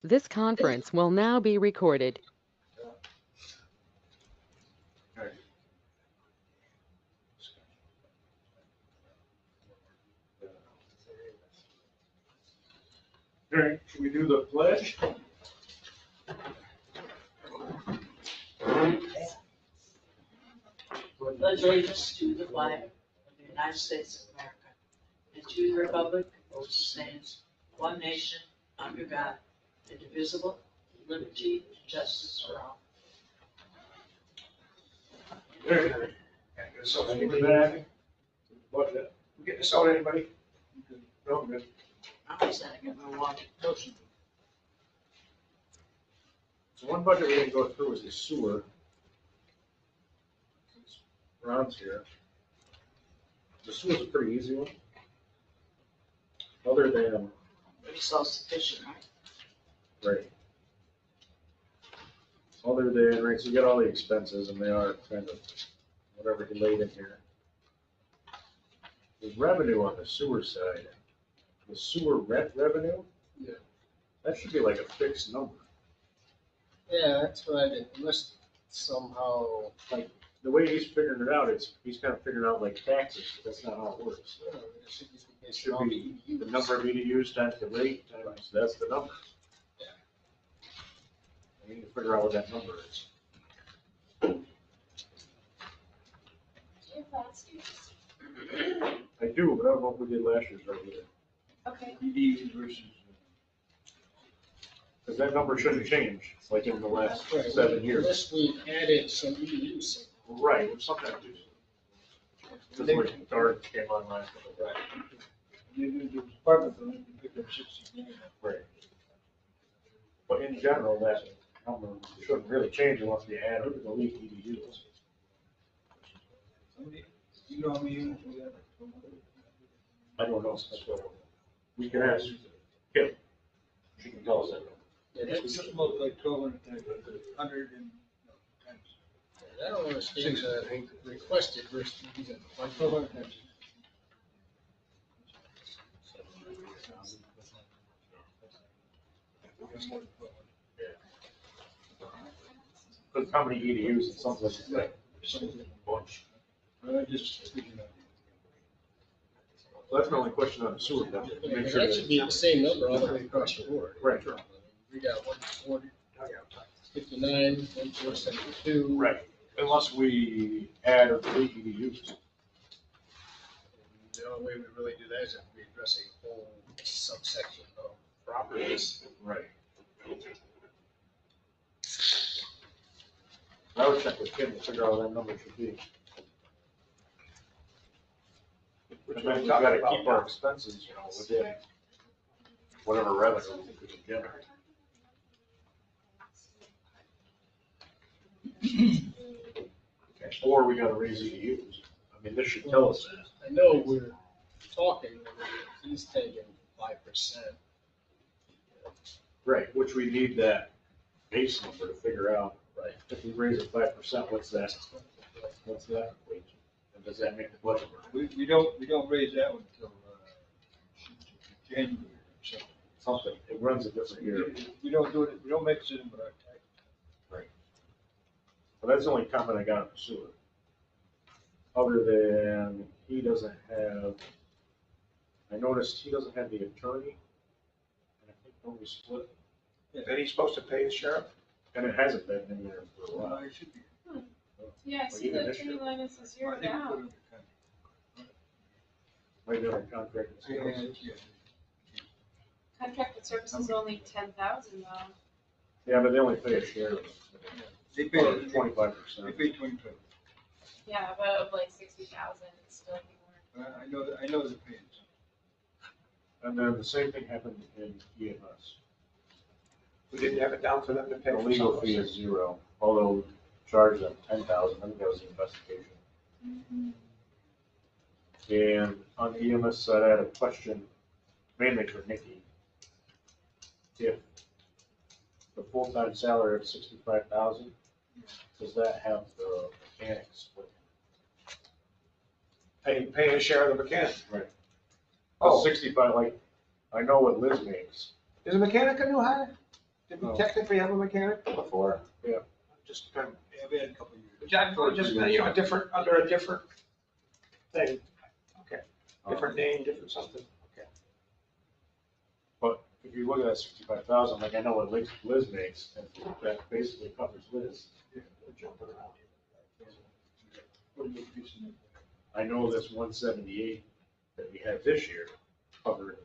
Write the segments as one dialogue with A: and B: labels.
A: This conference will now be recorded.
B: All right, should we do the pledge?
C: Pledge allegiance to the flag of the United States of America and to the republic for which stands one nation under God, indivisible, with liberty and justice for all.
B: There. So anybody? What, we get this out, anybody? No, good.
C: I was saying, I got my water.
B: Motion. So one budget we didn't go through is the sewer. Since Ron's here. The sewer's a pretty easy one. Other than,
C: Pretty self-sufficient, right?
B: right. Other than, right, so you got all the expenses and they are kind of whatever you laid in here. The revenue on the sewer side, the sewer rent revenue.
D: Yeah.
B: That should be like a fixed number.
D: Yeah, that's what I did, unless somehow,
B: Like, the way he's figuring it out, he's kind of figuring out like taxes, but that's not how it works.
D: you know, it should just be
B: It
D: based
B: should
D: on
B: be
D: the
B: the number of EDUs times the rate, times, that's the number.
D: Yeah.
B: We need to figure out what that number is. I do, but I don't know if we did last year's right either.
E: Okay.
B: EDUs versus. Because that number shouldn't change, like in the last
D: Right,
B: 7 years.
D: Unless we added some EUs.
B: Right, or something. Just like Dart came on last couple of Right. But in general, that number shouldn't really change unless we add the leak EDUs.
F: You know how many units we have?
B: I don't know, that's what we can ask Kim. She can tell us that.
D: Yeah,
F: It's
D: that's,
F: just about like 1,200 times, 100 and, no, times.
D: I don't understand the requested versus,
F: Like 1,200 times.
B: Because how many EDUs in some places, like, bunch.
F: I just figured out.
B: So that's my only question on the sewer bill. Make sure
D: that should be the same number all the way across the board.
B: Right.
D: We got 140, 59, 1472.
B: Right, unless we add or delete EDUs.
D: The only way we really do that is if we address a whole subsection of properties.
B: Right. I would check with Kim to figure out what that number should be. And then we gotta keep our expenses, you know, within whatever revenue we can generate. Or we gotta raise EDUs. I mean, this should tell us that.
D: I know we're talking, he's taking 5%.
B: Right, which we need that base number to figure out.
D: Right.
B: If we raise it 5%, what's that? What's that equate to? And does that make the budget work?
F: We don't raise that one until, January or something.
B: Something, it runs a different year.
F: We don't do it, we don't make a decision with our tax.
B: Right. But that's the only comment I got on the sewer. Other than he doesn't have, I noticed he doesn't have the attorney. And I think when we split,
G: Then he's supposed to pay the sheriff?
B: and it hasn't been in there for a while.
F: It should be.
E: Yeah, I see
B: Even
E: the
B: this
E: attorney
B: year.
E: line is
F: I
E: zeroed
F: think we
E: out.
F: put it under contract.
B: Right there on contract. and sales.
F: And, yeah,
E: Contracted services only 10,000 though.
B: Yeah, but they only pay a share of it.
F: They pay,
B: Or
F: they
B: 25%.
F: pay 25.
E: Yeah, but of like 60,000, it's still more.
F: I know they're paying.
B: And then the same thing happened in EMS.
G: We didn't have it down for them to pay
B: The
G: for
B: legal
G: some
B: fee
G: of
B: is 0, although we charged them 10,000, I think that was the investigation. And on the EMS side, I had a question, mainly for Nikki. If the full-time salary of 65,000, does that have the mechanics split?
G: paying a share of the mechanic.
B: Right.
G: Oh.
B: 65, like, I know what Liz makes.
G: Is a mechanic a new hire? Did we technically have a mechanic before?
B: Yeah.
G: Just kind of,
F: Yeah, we had a couple of years.
G: just, a different, under a different thing. Okay, different name, different something. Okay.
B: But if you look at that 65,000, like I know what Liz makes, and that basically covers Liz.
G: We're jumping around here.
F: What are you increasing it?
B: I know this 178 that we have this year covered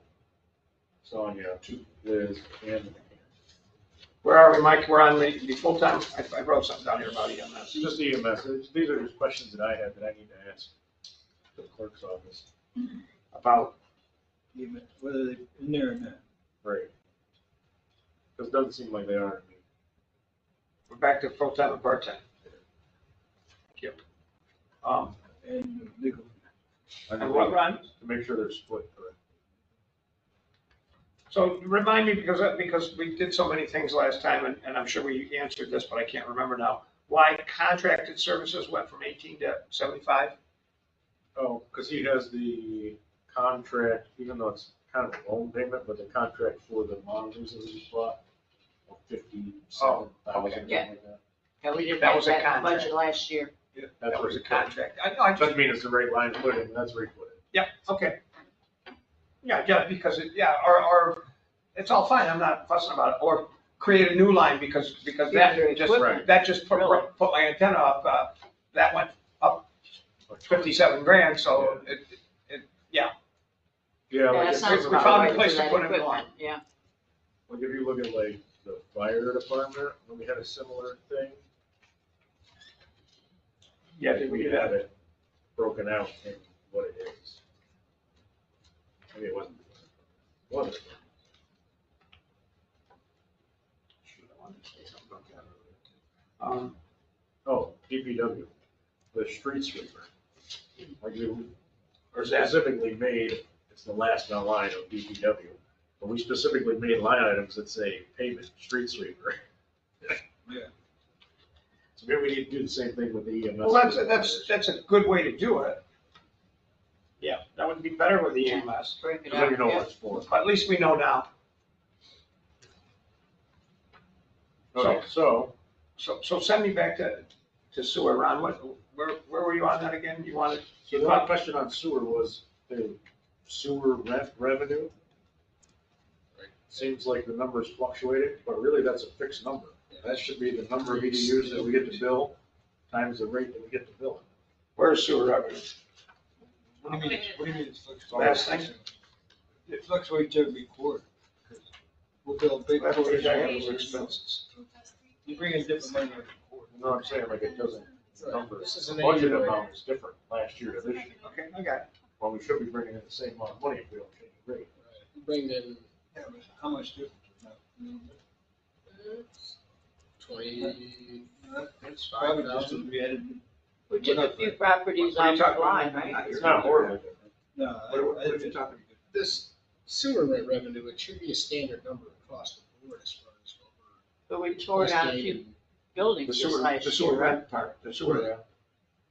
B: Sonia, Liz, and the mechanic.
G: Where are we, Mike? We're on the full-time, I wrote something down here about EMS.
B: Just EMS, these are just questions that I have that I need to ask the clerk's office.
G: About,
F: Even whether they're in there or not.
B: Right. Because it doesn't seem like they are to me.
G: we're back to full-time and part-time. Yep.
F: And legal.
G: And what, Ron?
B: To make sure they're split correctly.
G: So remind me, because we did so many things last time, and I'm sure we answered this, but I can't remember now. Why contracted services went from 18 to 75?
B: Oh, because he has the contract, even though it's kind of a loan payment, but the contract for the monitors that we bought of 57,000,
G: okay.
B: something
C: Yeah.
B: like that.
C: Yeah, we didn't
G: That
C: have
G: was a
C: that in the
G: contract.
C: budget last year.
B: That's
G: That
B: where
G: was a
B: it's cut.
G: contract. I know, I just,
B: Doesn't mean it's the right line to put in, that's where he put it.
G: yeah, okay. Yeah, because or it's all fine, I'm not fussing about it, or create a new line because
C: Yeah,
G: that just,
C: equipment.
G: that just put
C: Really?
G: my antenna up, that went up 57 grand, so
B: Yeah,
C: Yeah,
B: like
C: that
B: if,
C: sounds
G: we
C: about
G: found a
C: right
G: place
C: for
G: to
C: that
G: put it in
C: equipment, yeah.
B: like if you look at like the fire department, when we had a similar thing,
G: yeah, did we
B: we
G: do
B: had
G: that?
B: it broken out in what it is. Maybe it wasn't. Was it? Oh, DPW, the street sweeper. Like we
G: Or is that,
B: specifically made, it's the last line of DPW, but we specifically made line items that say payment, street sweeper.
F: Yeah.
B: So maybe we need to do the same thing with the EMS.
G: well, that's a good way to do it. Yeah, that would be better with the EMS,
C: Break it
B: Because then you
C: out,
B: know
C: yeah.
B: what it's for.
G: but at least we know now.
B: Okay, so,
G: So send me back to sewer, Ron, where were you on that again? You wanted,
B: so the one question on sewer was the sewer rent revenue. Seems like the number's fluctuating, but really that's a fixed number. That should be the number of EDUs that we get to bill times the rate that we get to bill.
G: where's sewer revenue?
F: What do you mean it fluctuates?
G: Last thing.
F: It fluctuates every quarter. 'Cause we'll bill big
G: That's what
F: quarters.
G: I have as expenses.
F: You bring in different money every quarter.
B: You know what I'm saying? Like it doesn't, the number,
D: This is
B: the
D: an
B: budget
D: annual
B: amount is different last year to this year.
G: Okay, I got it.
B: Well, we should be bringing in the same amount of money if we don't change the rate.
D: Bring in
F: Yeah, but how much difference? It's probably just that we added,
C: We took a few properties
G: What are you
C: off the
G: talking
C: line,
G: about?
C: right?
B: It's not horribly different.
F: no,
G: What are you talking?
D: this sewer rent revenue, it should be a standard number across the board as far as what
C: But we
D: we're
C: tore down a few
D: estimating.
G: The
C: buildings this
G: sewer,
C: last
G: the
C: year.
G: sewer rent part, the sewer,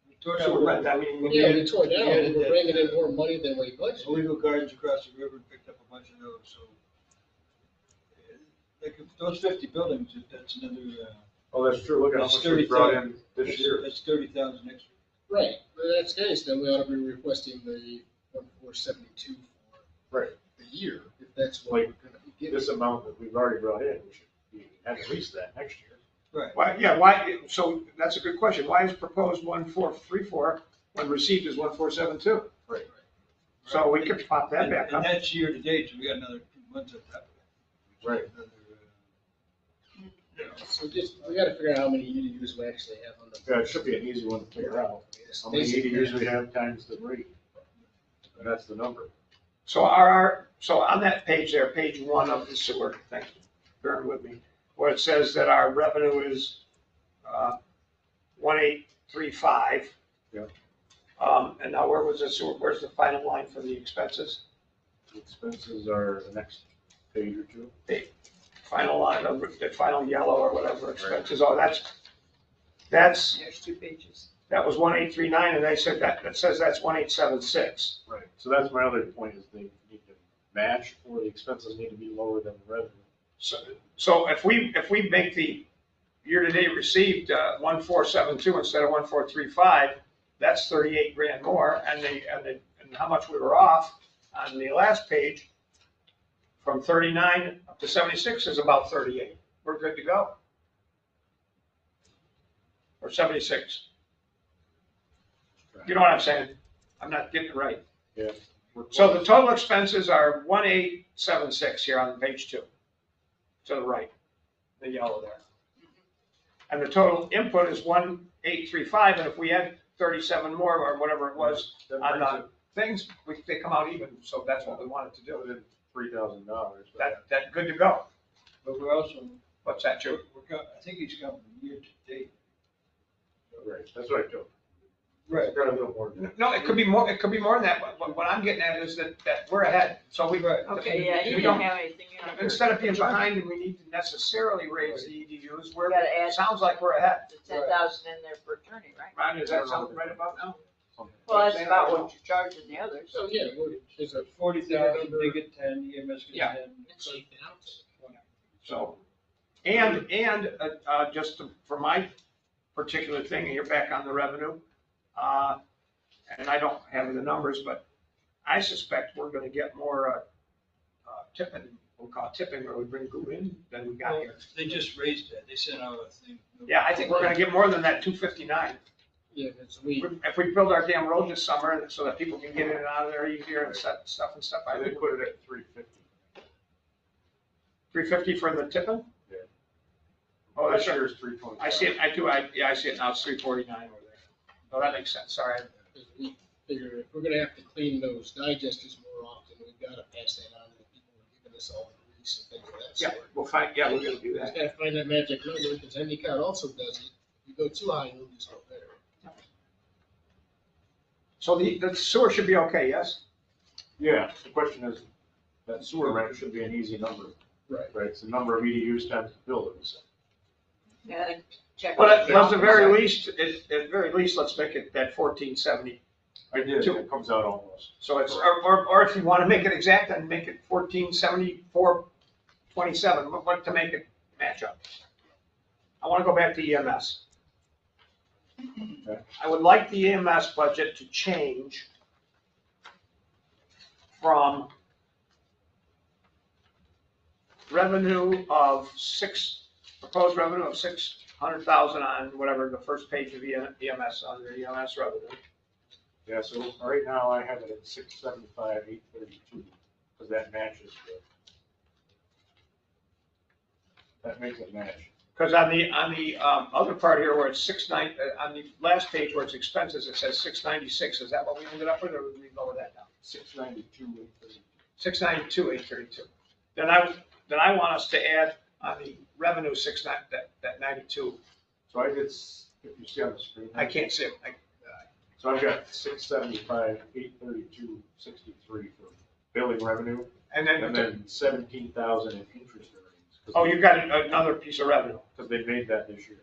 F: we tore down.
G: sewer rent, I mean,
D: Yeah, we tore down,
F: We added
D: we're
F: that-
D: bringing in more money than we budgeted.
F: Illegal gardens across the river and picked up a bunch of those, so. Like, if those 50 buildings, that's another,
B: Oh, that's true. Look at how
F: That's
B: much we brought
F: 30,000.
B: in this year.
F: that's 30,000 extra.
D: Right, but that's the case, then we ought to be requesting the 1,472 for
B: Right.
D: the year, if that's what we're
B: Like,
D: gonna be getting.
B: This amount that we've already brought in, we should be at least that next year.
F: Right.
G: why, so that's a good question. Why is proposed 1434 when received is 1472?
B: Right.
G: So we could pop that
F: And
G: back up.
F: that's year to date, so we got another 2 months on top of that.
B: Right.
F: Another,
D: So just, we gotta figure out how many EDUs we actually have on the.
B: Yeah, it should be an easy one to figure out. How many EDUs we have times the rate. And that's the number.
G: So so on that page there, page 1 of the sewer, thank you, bear with me, where it says that our revenue is 1835.
B: Yeah.
G: And now where was the sewer, where's the final line for the expenses?
B: The expenses are the next page or two.
G: Final line, the final yellow or whatever expenses, oh, that's,
C: There's 2 pages.
G: that was 1839, and they said that says that's 1876.
B: Right. So that's my other point is they need to match or the expenses need to be lower than the revenue.
G: So if we make the year-to-date received 1472 instead of 1435, that's 38 grand more, and how much we were off on the last page from 39 up to 76 is about 38. We're good to go. Or 76. You know what I'm saying? I'm not getting it right.
B: Yeah.
G: So the total expenses are 1876 here on page 2, to the right, the yellow there. And the total input is 1835, and if we add 37 more or whatever it was on the things, they come out even, so that's what we wanted to do.
B: Within $3,000.
G: That good to go.
F: But we're also,
G: What's that, Joe?
F: I think he's counting year to date.
B: Right, that's what I took.
F: Right.
B: Got a little more.
G: No, it could be more than that, but what I'm getting at is that we're ahead, so we.
F: Right.
C: Okay, yeah, you
G: we
C: don't
G: don't-
C: have anything in there.
G: Instead of being behind and we need to necessarily raise the EDUs,
C: We gotta add
G: sounds like we're ahead.
C: the 10,000 in there for attorney, right?
G: Ron, does that sound right about now?
C: Well, that's about what you're charging the others.
D: So, yeah, is it
F: 40,000, they get 10, EMS
G: Yeah.
F: gets 10.
D: it's like out?
G: So, and just for my particular thing, here back on the revenue, and I don't have the numbers, but I suspect we're gonna get more tipping, we'll call it tipping, where we bring glue in than we got here.
F: They just raised that, they sent out a thing.
G: Yeah, I think we're gonna get more than that 259.
D: Yeah, it's we.
G: If we build our damn road this summer so that people can get in and out of there easier and stuff, I
B: They
G: think
B: put it at 350.
G: 350 for the tipping?
B: Yeah.
G: Oh, that's
B: This
G: right.
B: year's 320.
G: I see it, I see it now, it's 349 over there. Oh, that makes sense, sorry.
D: Because we figure if we're gonna have to clean those digesters more often, we've gotta pass that on to the people who are giving us all the grease and things of that
G: Yeah,
D: sort.
G: we're gonna do
D: We
G: that.
D: just gotta find that magic number, because Endicott also does it. If you go too high, you'll just go there.
G: So the sewer should be okay, yes?
B: Yeah, the question is, that sewer rent should be an easy number,
D: Right.
B: right? It's the number of EDUs times the bill that we send.
C: Yeah, check.
G: But at
C: it.
G: the very least, at very least, let's make it that 1470.
B: I did, it comes out almost.
G: So it's, or if you wanna make it exact, then make it 1474.27, what to make it match up. I wanna go back to EMS.
B: Okay.
G: I would like the EMS budget to change from proposed revenue of 600,000 on whatever, the first page of EMS, under EMS revenue.
B: Yeah, so right now I have it at 675, 832, because that matches that makes it match.
G: Because on the other part here where it's on the last page where it's expenses, it says 696. Is that what we ended up with, or did we lower that down?
B: 692, 832.
G: 692, 832. Then I want us to add on the revenue that 92.
B: So I did, if you see on the screen.
G: I can't see it.
B: So I've got 675, 832, 63 for billing revenue,
G: And
B: and
G: then,
B: then 17,000 in interest earnings.
G: oh, you've got another piece of revenue.
B: Because they made that this year.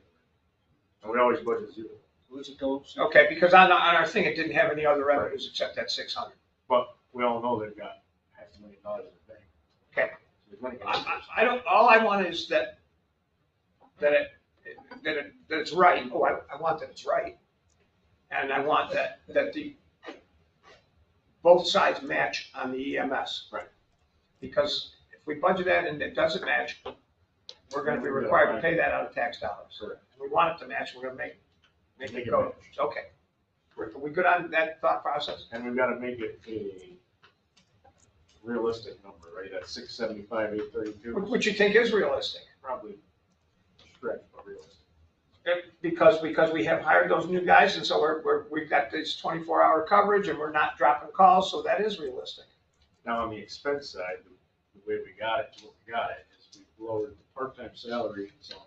B: And we always budget zero.
F: What's it go?
G: Okay, because on our thing, it didn't have any other revenues except that 600.
B: But we all know they've got $500,000 in the bank.
G: Okay.
B: So there's money.
G: I don't, all I want is that it's right. Oh, I want that it's right. And I want that both sides match on the EMS.
B: Right.
G: Because if we budget that and it doesn't match, we're gonna be required to pay that out of tax dollars.
B: Correct.
G: We want it to match, we're gonna make
B: Make
G: it
B: it
G: go.
B: match.
G: Okay. Are we good on that thought process?
B: And we've got to make it a realistic number, right? That's 675, 832.
G: Which you think is realistic?
B: Probably stretch, but realistic.
G: Because we have hired those new guys, and so we've got this 24-hour coverage, and we're not dropping calls, so that is realistic.
B: Now, on the expense side, the way we got it to what we got it is we lowered the part-time salary some.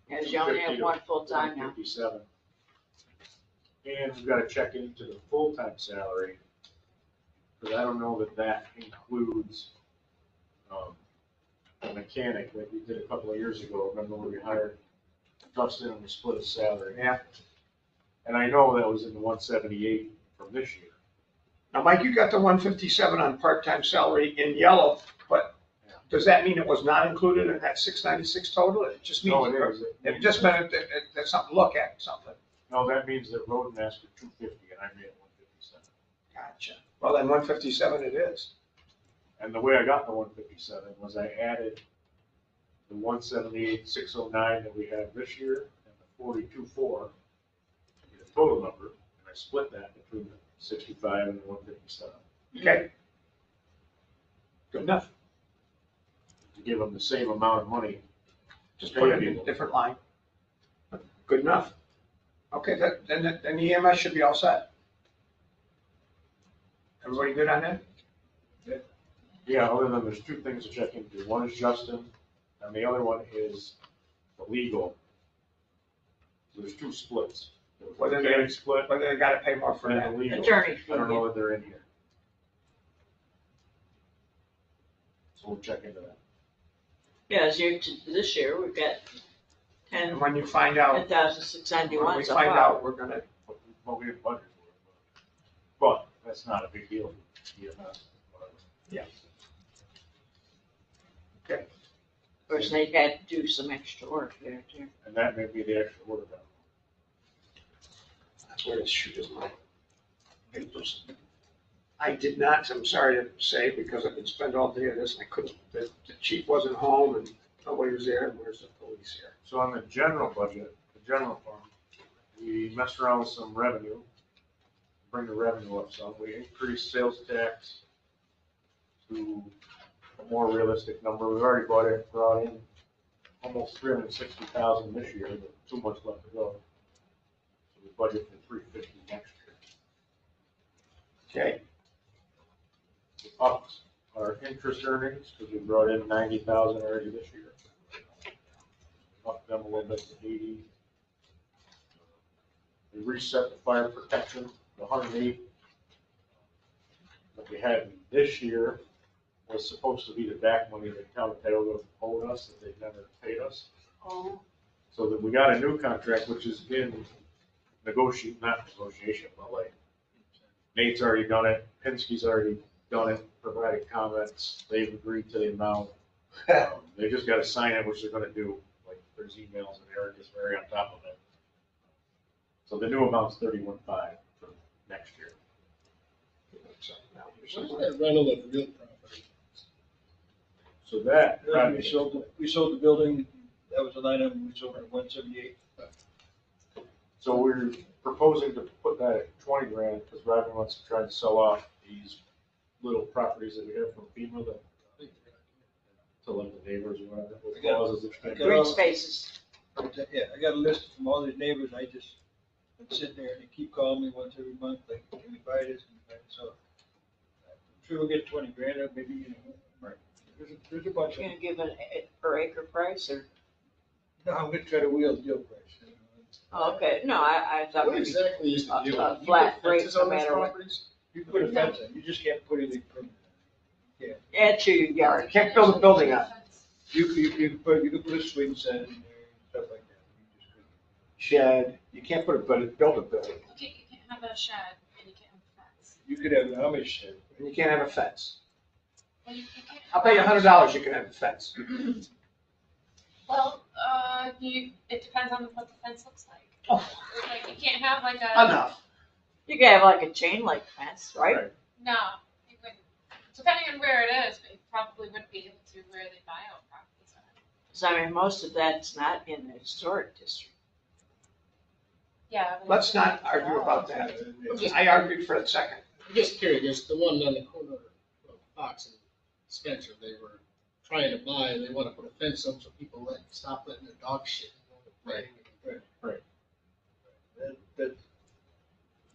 C: Yeah, you only have one full-time now.
B: 57. And we've got to check into the full-time salary, because I don't know that includes a mechanic like we did a couple of years ago. Remember when we hired Dustin and we split his salary?
G: Yeah.
B: And I know that was in the 178 from this year.
G: Now, Mike, you got the 157 on part-time salary in yellow, but Does that mean it was not included in that 696 total? It just means.
B: No, it is.
G: It just meant that's something to look at, something.
B: No, that means that Roden asked for 250 and I made it 157.
G: Gotcha. Well, then 157 it is.
B: And the way I got the 157 was I added the 178,609 that we have this year and the 42,4, to get a total number, and I split that between the 65 and the 157
G: Okay. Good enough.
B: to give them the same amount of money.
G: Just put it in a different line. Good enough. Okay, then the EMS should be all set. Everybody good on that?
B: Yeah, other than there's two things to check into. One is Justin, and the other one is the legal. So there's two splits.
G: Whether
B: The
G: they-
B: mechanic split
G: Whether they gotta pay more for
B: and
G: that.
B: the legal.
C: Attorney fee,
B: I don't know
C: yeah.
B: that they're in here. So we'll check into that.
C: Yeah, this year, we've got
G: And
C: 10,
G: when you find out,
C: 10,691
G: when we
C: so
G: find
C: far.
G: out, we're gonna,
B: Well, we have budget for it. But that's not a big deal. EMS, whatever.
G: okay.
C: Of course, they've had to do some extra work there too.
B: And that may be the extra work.
G: That's where the shoot is my papers. I did not, I'm sorry to say, because I've been spending all day on this, and I couldn't, the chief wasn't home and nobody was there, and where's the police here?
B: So on the general budget, the general fund, we messed around with some revenue, bring the revenue up some. We increased sales tax to a more realistic number. We've already brought in almost 360,000 this year, but 2 months left to go. So we budget for 350 next year.
G: Okay,
B: We upped our interest earnings because we brought in 90,000 already this year. Upped them a little bit to 80. We reset the fire protection to 108. What we had this year was supposed to be the back money that town of Owego owed us, that they've never paid us.
C: Oh.
B: So that we got a new contract, which is in not negotiation, but like Nate's already done it, Pinsky's already done it, provided comments, they've agreed to the amount. They just gotta sign it, which they're gonna do, like, there's emails and Eric is very on top of it. So the new amount's 31,500 for next year.
D: What's that rental of real property?
B: So that,
F: We sold the building, that was the line item, we sold at 178.
B: so we're proposing to put that at 20 grand, because Robin wants to try to sell off these little properties that we have from FEMA that, to like the neighbors or whatever. with
F: I got-
B: clauses that you can't-
F: I got-
C: Green spaces.
F: Yeah, I got a list from all these neighbors, I just, I'm sitting there and they keep calling me once every month, like, can we buy this, can we buy it, so. I'm sure we'll get 20 grand, or maybe, right, there's a bunch of,
C: You're gonna give it a per acre price or,
F: no, I'm gonna try to wheel the deal price.
C: oh, okay, no, I thought
D: What
C: maybe
D: exactly is the
C: a-
D: deal?
C: a
D: You
C: flat
D: put
C: rate
D: fences
C: no
D: on those
C: matter what.
D: properties?
F: You can put a fence in, you just can't put anything permanent.
C: add to your yard.
G: you can't build a building on it.
F: You could put a swing set in there, and stuff like that. You just couldn't.
G: Shed, you can't build a building.
E: You can't have a shed and you can't have a fence.
F: You could have an Amish shed.
G: And you can't have a fence.
E: Well, you can't
G: I'll pay you $100, you can have a fence.
E: Well, it depends on what the fence looks like.
G: Oh.
E: Like, you can't have like a,
G: Enough.
C: You could have like a chain link fence, right?
B: Right.
E: no, you wouldn't. Depending on where it is, but you probably wouldn't be able to where they buy out properties at.
C: So I mean, most of that's not in the historic district.
E: Yeah. but
G: Let's
E: it's
G: not
E: like-
G: argue about that.
D: Just-
G: I argued for a second.
D: I'm just curious, the one on the corner of Fox and Spencer, they were trying to buy, and they want to put a fence up so people stop letting their dogs shit.
F: Right. That,
B: That's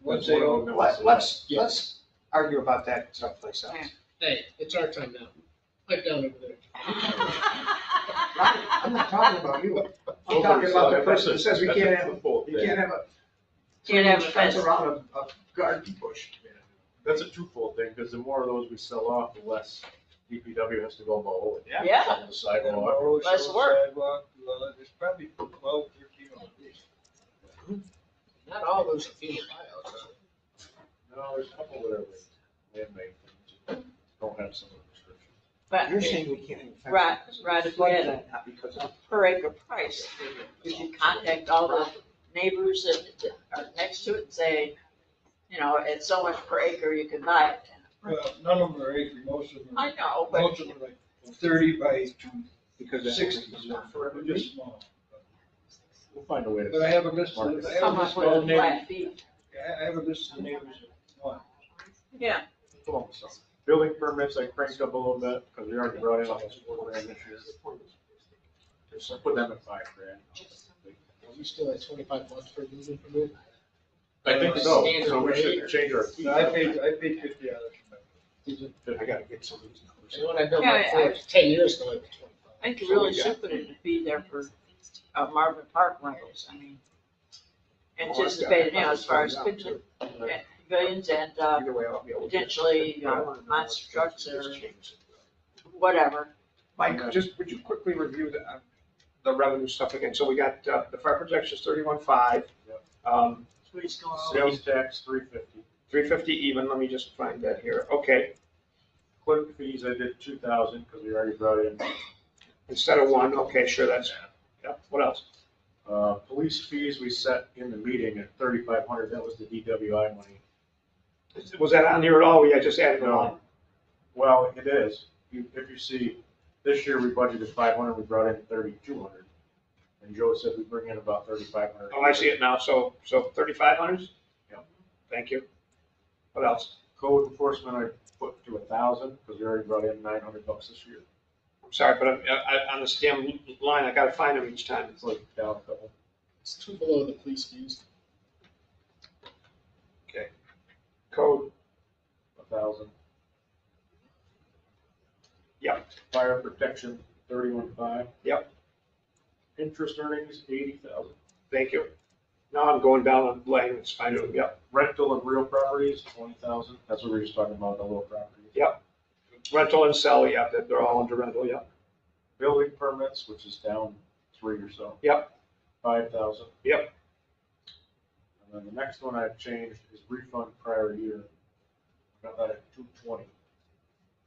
F: once
B: one
F: they
B: of
F: own,
B: them.
G: Let's argue about that someplace else.
C: Yeah.
D: Hey, it's our time now. Pipe down over there.
G: I'm not talking about you. I'm talking about the person that says we can't have a, you can't have a.
C: Can't have a
G: fence
C: fence.
G: around a garden bush.
B: That's a twofold thing, because the more of those we sell off, the less DPW has to go mow it.
C: Yeah.
B: On the sidewalk.
C: Less work.
F: Sidewalk, well, there's probably 12, 13 of these.
D: Not all those are FEMA buyouts, are
B: No, there's a couple that are like man-made things, that don't have some of the restrictions.
C: But
G: You're saying we can't. even fence it
C: Right,
G: because of
C: right,
G: the
C: if we had
G: floodplain, not because
C: a
G: of.
C: per acre price, we should contact all the neighbors that are next to it and say, you know, at so much per acre you can buy it.
F: Well, none of them are acre, most of them are,
C: I know, but
F: most of them are like 30 by
G: Because that's
F: 60,
G: what
F: so
G: for
F: they're just small.
B: We'll find a way
F: But I
B: to,
F: have a list of, I have
C: how
F: a
C: much
F: list of all
C: was
F: the
C: it,
F: neighbors,
C: flat feet?
F: I have a list of the neighbors that want.
C: Yeah,
B: come on, so. Building permits, I cranked up a little bit, because we already brought in almost $4,000 this year. So put them at $5,000.
D: Are we still at 25 bucks per building permit?
B: I think so, so we should change our fee.
F: No, I paid $50.
G: I gotta get some of these numbers.
D: And when I built
C: Yeah,
D: my fort 10 years ago, it was 25.
C: I think you really should put it in fee there for Marvin Park rentals, I mean. Anticipated, you know, as far as pavilions and
G: Either way, I'll be able to.
C: potentially monster trucks or whatever.
G: Mike, just, would you quickly review the revenue stuff again? So we got, the fire protection is 31.5.
C: Who's going on?
B: Sales tax, $350.
G: 350 even, let me just find that here. Okay,
B: Clerk fees, I did 2,000, because we already brought in.
G: instead of 1, okay, sure, that's, yeah, what else?
B: Police fees, we set in the meeting at 3,500, that was the DWI money.
G: Was that on here at all? We just added it on.
B: No. Well, it is. If you see, this year we budgeted 500, we brought in 3,200. And Joe said we bring in about 3,500.
G: Oh, I see it now, so 3,500?
B: Yeah.
G: Thank you. What else?
B: Code enforcement, I put to 1,000, because we already brought in $900 this year.
G: I'm sorry, but on this damn line, I gotta find them each time.
B: It's like down a couple.
D: It's two below the police fees.
G: Code,
B: 1,000.
G: Yep.
B: Fire protection, 31.5.
G: Yep.
B: Interest earnings, 80,000.
G: thank you. Now I'm going down the line, it's fine, yep.
B: Rental of real properties, 20,000. That's what we were just talking about, the little properties.
G: Yep. Rental and sell, yeah, they're all under rental, yep.
B: Building permits, which is down 3 or so.
G: Yep.
B: 5,000.
G: Yep.
B: And then the next one I've changed is refund prior year. Got that at 220.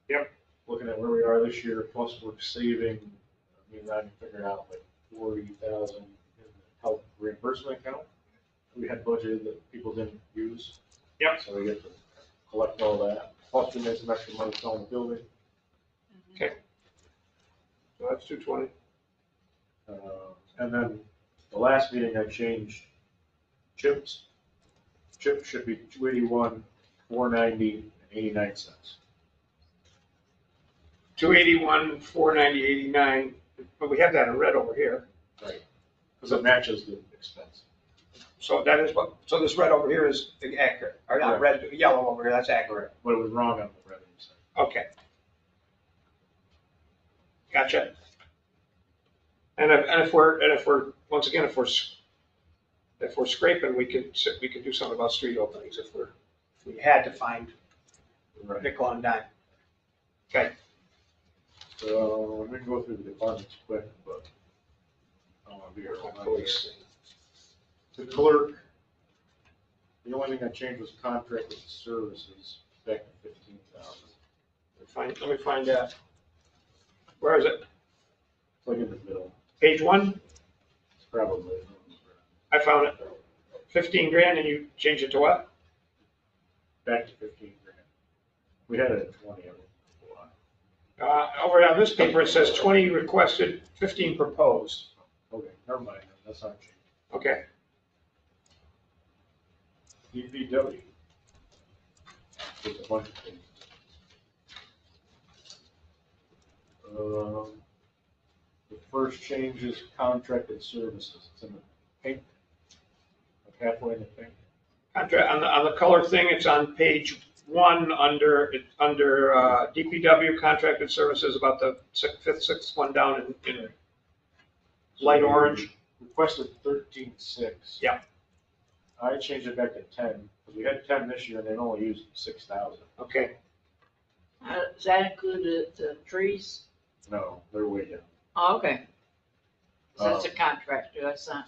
G: Yep.
B: Looking at where we are this year, plus we're saving, I mean, I figured out like 40,000 in the health reimbursement account. We had budgeted that people didn't use.
G: Yep.
B: So we get to collect all that. Plus we made some extra money selling the building.
G: So that's 220.
B: And then the last meeting I changed chips. Chips should be 281, 490, and 89 cents.
G: 281, 490, 89, but we have that in red over here.
B: Right. Because it matches the expense.
G: So that is what, so this red over here is accurate, or not red, yellow over here, that's accurate.
B: But it was wrong on the revenue side.
G: Okay. Gotcha. And if we're, once again, if we're scraping, we could do something about street openings if we had to find
B: Right.
G: nickel and dime. Okay,
B: So we can go through the departments quick, but I don't want to be here all night.
G: police.
B: The clerk, the only thing I changed was contract with services back to 15,000.
G: Let me find that. Where is it?
B: It's like in the middle,
G: Page 1?
B: it's probably.
G: I found it. 15 grand and you changed it to what?
B: Back to 15 grand. We had it at 20 of it.
G: Over on this paper, it says 20 requested, 15 proposed.
B: Okay, never mind, that's not changed.
G: Okay,
B: DPW. There's a bunch of things. The first change is contracted services. It's in the pink, like halfway in the pink.
G: contract, on the color thing, it's on page 1 under DPW contracted services, about the fifth, sixth one down in light orange.
B: Requested 13,600.
G: Yeah.
B: I changed it back to 10, because we had 10 this year and they only used 6,000.
G: Okay,
C: Does that include the trees?
B: No, they're way down.
C: Oh, okay. So that's a contractor, that's not,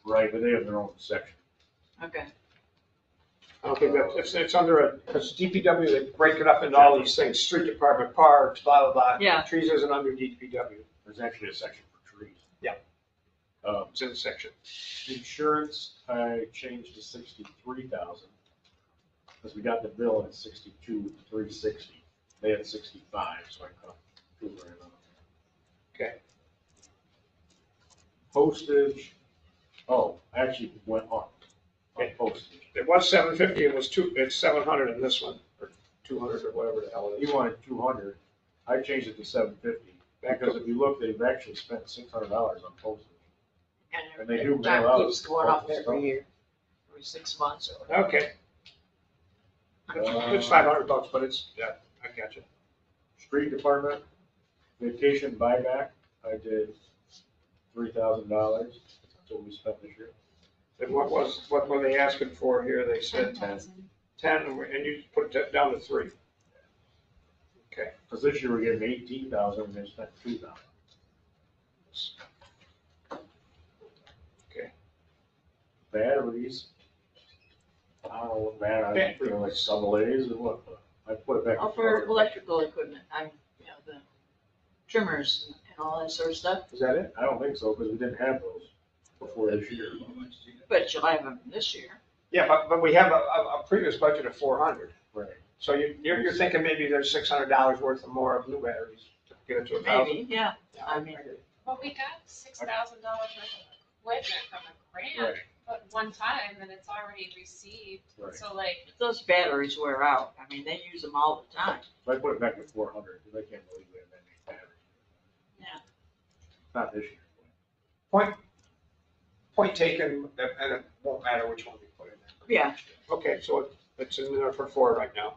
B: Right, but they have their own section.
C: okay.
G: I don't think that, it's under because DPW, they break it up into all these things, street department, parks, blah, blah, blah.
C: Yeah.
G: Trees isn't under DPW,
B: There's actually a section for trees.
G: Yeah.
B: Um,
G: it's in the section.
B: Insurance, I changed to 63,000. Because we got the bill at 62,360. They had 65, so I cut $2 grand off.
G: Okay.
B: Postage, actually went up.
G: Okay.
B: Postage.
G: It was 750, it's 700 in this one, or 200 or whatever the hell it
B: He
G: is.
B: wanted 200. I changed it to 750. Because if you look, they've actually spent $600 on postage. And they do mail
C: Time
B: out
C: keeps going up
B: postal
C: every
B: stuff.
C: year, every 6 months or whatever.
G: Okay. It's $500, but it's, yeah, I got you.
B: Street department, vacation buyback, I did $3,000. That's what we spent this year.
G: And what were they asking for here? They said 10, and you put it down to 3. Okay.
B: Because this year we're getting 18,000 and they spent 2,000.
G: Okay.
B: Batteries, I don't know what battery, you know, like double A's or what, but I put it back.
C: Oh, for electrical equipment, the trimmers and all that sort of stuff,
G: Is that it?
B: I don't think so, because we didn't have those before this year.
C: but you'll have them this year.
G: Yeah, but we have a previous budget of 400.
B: Right.
G: So you're thinking maybe there's $600 worth of more of new batteries to get it to 1,000?
C: Maybe, yeah, I mean,
E: Well, we got $6,000 worth of equipment from a grant,
B: Right.
E: but one time, and it's already received.
B: Right.
E: So like,
C: if those batteries wear out, I mean, they use them all the time.
B: So I put it back to 400, because I can't believe we have that many batteries.
C: Yeah.
B: Not this year.
G: Point taken, and it won't matter which one we put in there.
C: Yeah.
G: Okay, so it's in there for 4 right now.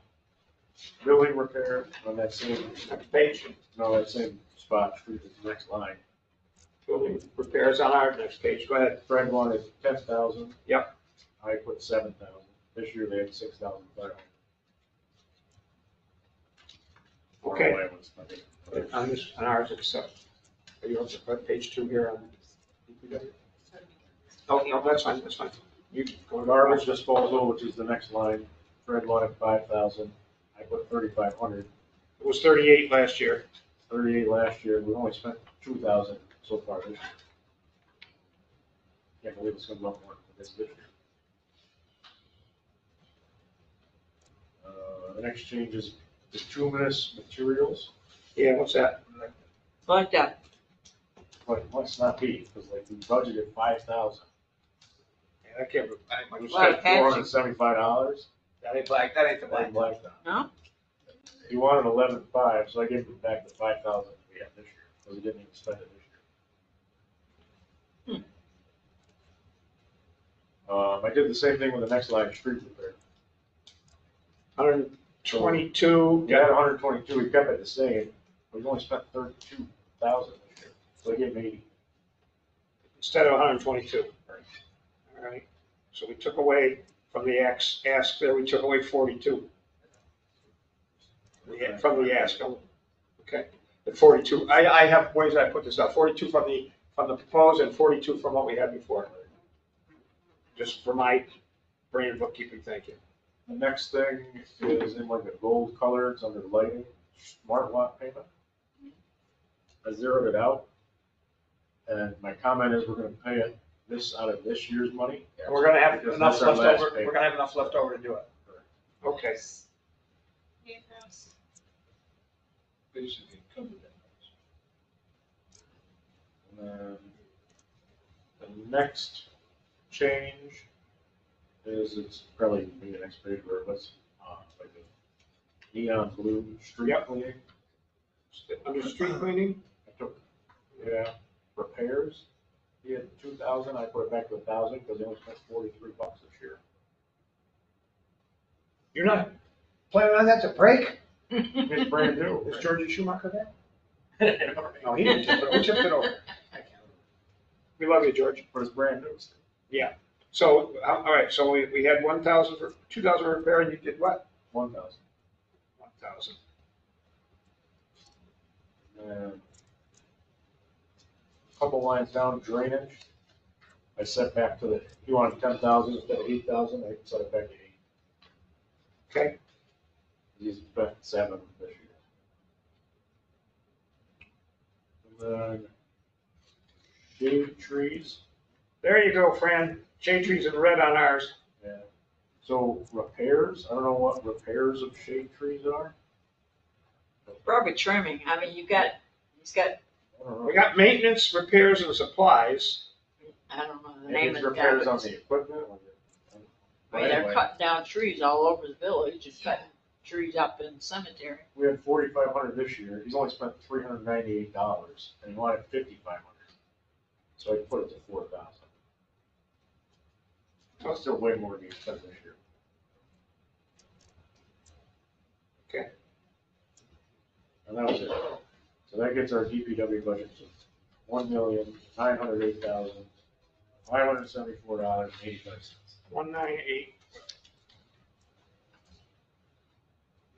B: Building repair on that same,
G: Next page,
B: no, that same spot, street is the next line.
G: building repairs on our next page, go ahead.
B: Fred wanted 10,000.
G: Yep.
B: I put 7,000. This year they had 6,500.
G: Okay.
B: Or I was spending.
G: On ours, it's, are you on page 2 here on? Oh, no, that's fine, that's fine. You go to
B: Garbage disposal, which is the next line, Fred wanted 5,000. I put 3,500.
G: It was 38 last year.
B: 38 last year. We only spent 2,000 so far this year. Can't believe it's gonna go up more than this year. The next change is bituminous materials,
G: Yeah, what's that?
C: Like that,
B: but must not be, because like we budgeted 5,000.
G: Yeah, I can't, I
B: We
G: ain't
C: Well,
B: spent $475.
G: that ain't black, that ain't the
B: Black
G: black.
B: blacktop.
C: no?
B: He wanted 11,500, so I gave him back the 5,000 we had this year, because we didn't even spend it this year. I did the same thing with the next line, street repair.
G: 122,
B: We had 122, we kept it the same, we only spent 32,000 this year, so I gave him 80.
G: instead of 122.
B: Right.
G: All right, so we took away from the ask there, we took away 42. From the ask, okay. The 42, I have ways I put this up, 42 from the proposed and 42 from what we had before. Just for my brain and bookkeeping, thank you.
B: The next thing is in like the gold color, it's under lighting, smart lot payment. I zeroed it out, and my comment is we're gonna pay it this out of this year's money.
G: And we're gonna have
B: Because
G: enough
B: that's our
G: left
B: last
G: over,
B: payment.
G: we're gonna have enough left over to do it. Okay.
B: And then the next change is, it's probably be the next page where it was, like a neon blue street
G: Yep.
B: cleaning.
G: Under street cleaning,
B: I took, yeah, repairs. He had 2,000, I put it back to 1,000 because they only spent $43 this year.
G: you're not planning on that to break?
B: It's brand new.
G: Is Georgie Schumacher there? No, he didn't tip it, who tipped it over? We love you, George.
B: But it's brand new.
G: So, all right, so we had 1,000 for, 2,000 for repair, and you did what?
B: 1,000.
G: 1,000.
B: And a couple lines down, drainage. I set back to the, he wanted 10,000 instead of 8,000, I set it back to 8.
G: Okay,
B: He's spent 7 this year. And then shade trees.
G: there you go, Fran. Shade trees in red on ours.
B: Yeah. So repairs, I don't know what repairs of shade trees are.
C: Probably trimming. I mean, he's got,
B: I don't know.
G: We got maintenance, repairs, and supplies.
C: I don't know the
B: Maybe
C: name
B: it's
C: of the guy.
B: repairs
C: but
B: on the equipment.
C: I mean, they're
B: Anyway,
C: cutting down trees all over the village, just cutting trees up in the cemetery.
B: we had 4,500 this year. He's only spent $398, and he wanted 5,500. So I put it to 4,000. That's still way more than he spent this year.
G: Okay.
B: And that was it. So that gets our DPW budget to $1,908,574.85.
G: 198.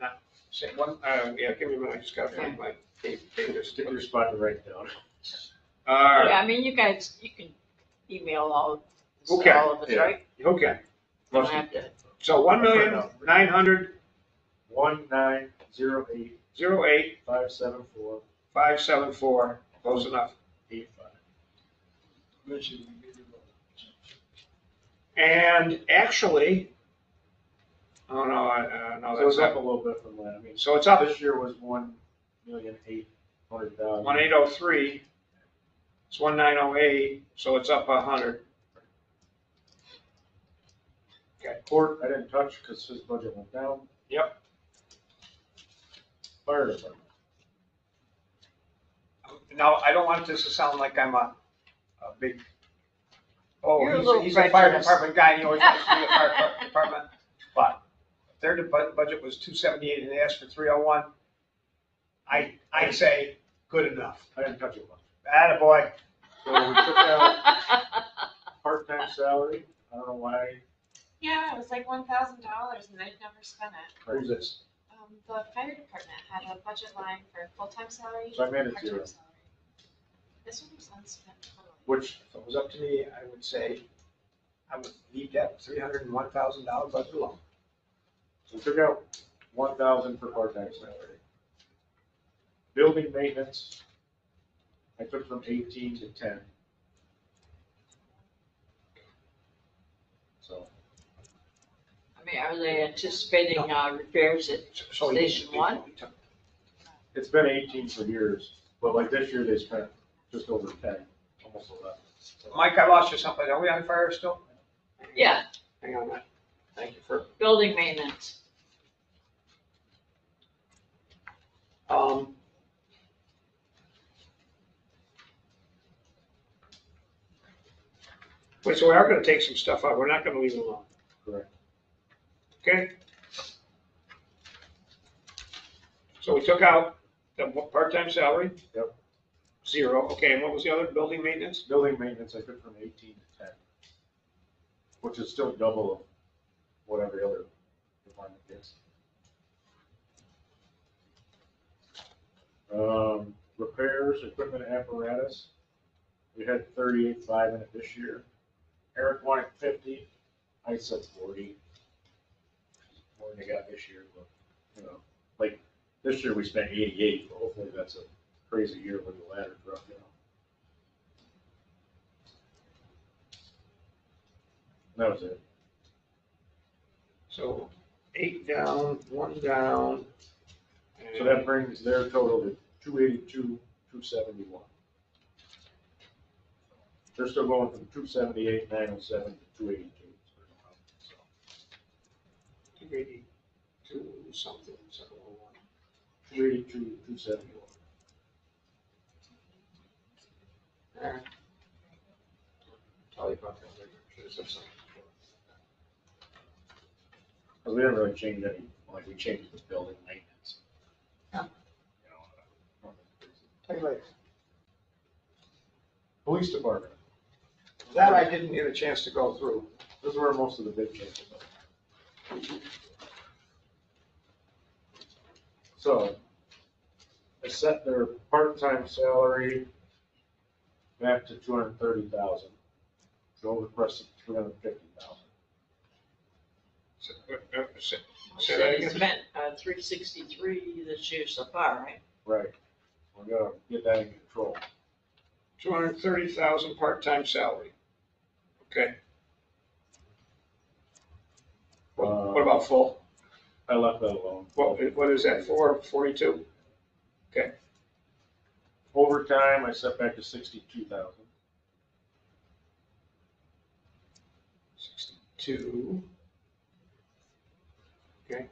G: No, say one, yeah, give me a minute, I just gotta find my papers.
B: Stick your spot and write it down.
G: All
C: Yeah,
G: right,
C: I mean, you guys, you can email all,
G: Okay.
C: all of us,
B: Yeah.
C: right?
G: okay.
C: You don't have to.
G: So 1,908,574.
B: 1,908,574.85.
G: Close enough.
F: Eventually we get it all.
G: And actually, oh no, no,
B: So it's
G: that's
B: up a
G: up.
B: little bit from that. I mean,
G: So it's up
B: this year was 1,800,000.
G: 1,803. It's 1,908, so it's up 100.
B: Court, I didn't touch because his budget went down.
G: Yep.
B: Fire department.
G: Now, I don't want this to sound like I'm a big, oh,
C: You're a little
G: he's a fire
C: prejudiced.
G: department guy, and he always wants to be a fire department. But if their budget was 278 and they asked for 301, I'd say good enough.
B: I didn't touch it much.
G: Attaboy.
B: So we took out part-time salary. I don't know why.
E: Yeah, it was like $1,000 and they've never spent it.
G: Who's this?
E: The fire department had a budget line for full-time salary.
B: So I made it
E: part-time
B: zero.
E: salary. This one was unspent totally.
B: Which,
G: If it was up to me, I would say I would leave that $301,000 budget alone.
B: so we took out 1,000 for part-time salary. Building maintenance, I took from 18 to 10. So
C: I mean, are they anticipating, repairs at
G: So he-
C: Station one?
B: it's been 18 for years, but like this year they spent just over 10, almost 11. So
G: Mike, I lost you something. Are we on fire still?
C: Yeah,
G: Hang on, Matt. Thank you for,
C: building maintenance.
G: wait, so we are gonna take some stuff out. We're not gonna leave it alone,
B: correct.
G: okay? So we took out the part-time salary?
B: Yep.
G: 0, okay, and what was the other, building maintenance?
B: Building maintenance, I took from 18 to 10, which is still double of what every other department gets. Repairs, equipment, apparatus, we had 38.5 in it this year. Eric wanted 50, I said 40. More than they got this year, but, you know, like, this year we spent 88, but hopefully that's a crazy year with the ladder truck, you know. That was it.
G: So 8 down, 1 down.
B: So that brings their total to 282, 271. They're still going from 278, 907 to 282.
G: 282 something, 701.
B: 282, 271.
G: All right. Tell you about that later. Should've said something before.
B: Because we didn't really change any, like we changed the building maintenance.
C: Yeah.
B: You know,
G: Tell you later.
B: Police department,
G: That I didn't get a chance to go through.
B: this is where most of the big changes are. So, I set their part-time salary back to 230,000. Joe requested 350,000.
G: Say that
C: They
G: again?
C: spent, 363 this year so far, right?
B: Right. We gotta get that in control.
G: 230,000 part-time salary. Okay. What about full?
B: I left that alone.
G: What is that for? 42?
B: Overtime, I set back to 62,000.
G: 62. Okay.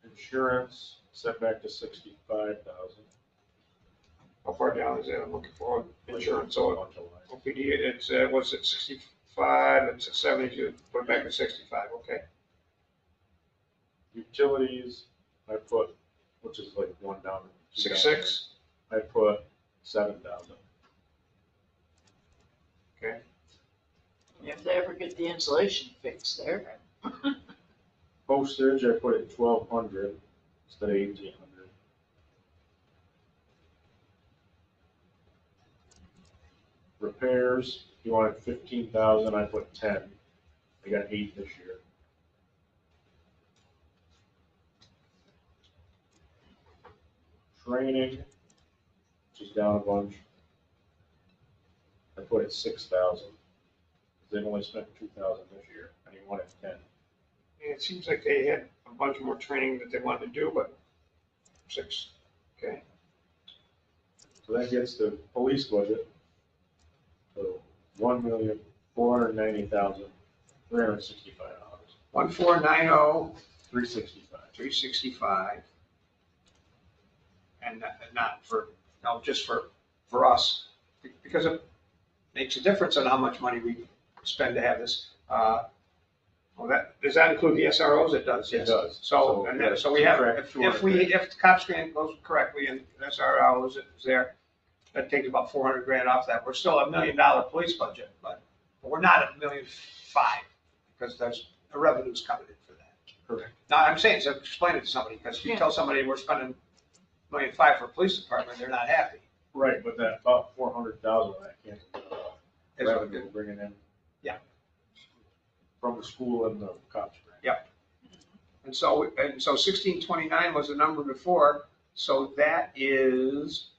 B: Insurance, set back to 65,000.
G: How far down is that? I'm looking for insurance. So
B: Bunch of lines.
G: OPD, it's, what's it, 65, it's at 72, put it back to 65, okay.
B: Utilities, I put, which is like one down.
G: 66,
B: I put 7,000.
G: okay.
C: If they ever get the insulation fixed there.
B: Postage, I put at 1,200 instead of 1,800. Repairs, you wanted 15,000, I put 10. I got 8 this year. Training, which is down a bunch. I put it 6,000. They've only spent 2,000 this year, and he wanted 10.
G: It seems like they had a bunch more training that they wanted to do, but 6, okay.
B: So that gets the police budget. So $1,490,365.
G: 1490,
B: 365.
G: 365. And not for, no, just for us, because it makes a difference on how much money we spend to have this. Does that include the SROs? It does, yes.
B: It does.
G: So, and then, so we have,
B: subtract
G: if the cop screen goes correctly and SRO is there, that takes about 400 grand off that. We're still $1 million police budget, but we're not at $1.5 million because there's the revenues coming in for that.
B: Correct.
G: Now, I'm saying, so explain it to somebody, because if you tell somebody we're spending $1.5 million for a police department, they're not happy.
B: Right, but that about 400,000 of that can't
G: Is
B: revenue we're bringing in.
G: Yeah.
B: From the school and the cops.
G: Yep. And so 1629 was the number before, so that is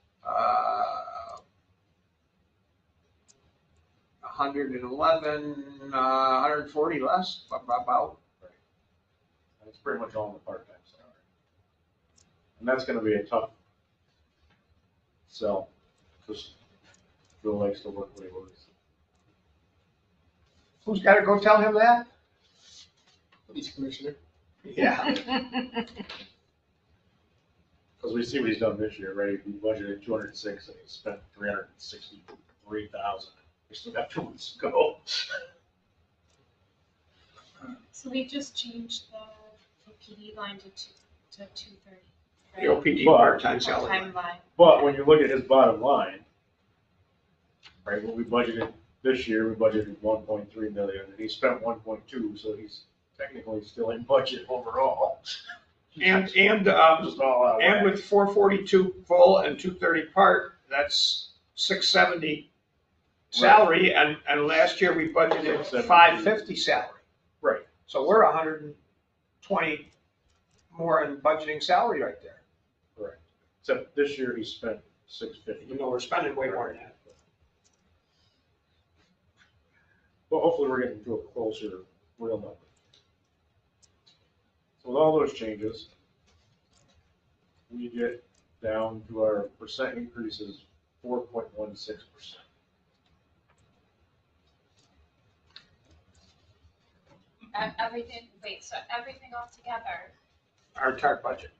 G: 111, 140 less, about.
B: That's pretty much all in the part-time salary. And that's gonna be a tough sell, because Bill likes to work what he works.
G: Who's got to go tell him that?
D: Police commissioner.
G: Yeah.
B: Because we see what he's done this year, right? He budgeted 206 and he spent 363,000. We still got 2 months to go.
E: So we just changed the PD line to 230.
G: The OPD
B: But-
G: part-time salary.
E: Time line.
B: But when you look at his bottom line, right, what we budgeted this year, we budgeted 1.3 million, and he spent 1.2, so he's technically still in budget overall.
G: And
B: Just all out of
G: And
B: whack.
G: with 442 full and 230 part, that's 670 salary, and last year we budgeted 550 salary.
B: Right.
G: So we're 120 more in budgeting salary right there,
B: Correct. Except this year he spent 650.
G: even though we're spending way more than that.
B: Well, hopefully we're getting to a closer real number. So with all those changes, we get down to our percent increases 4.16%.
E: Everything, wait, so everything all together,
G: Our entire budget.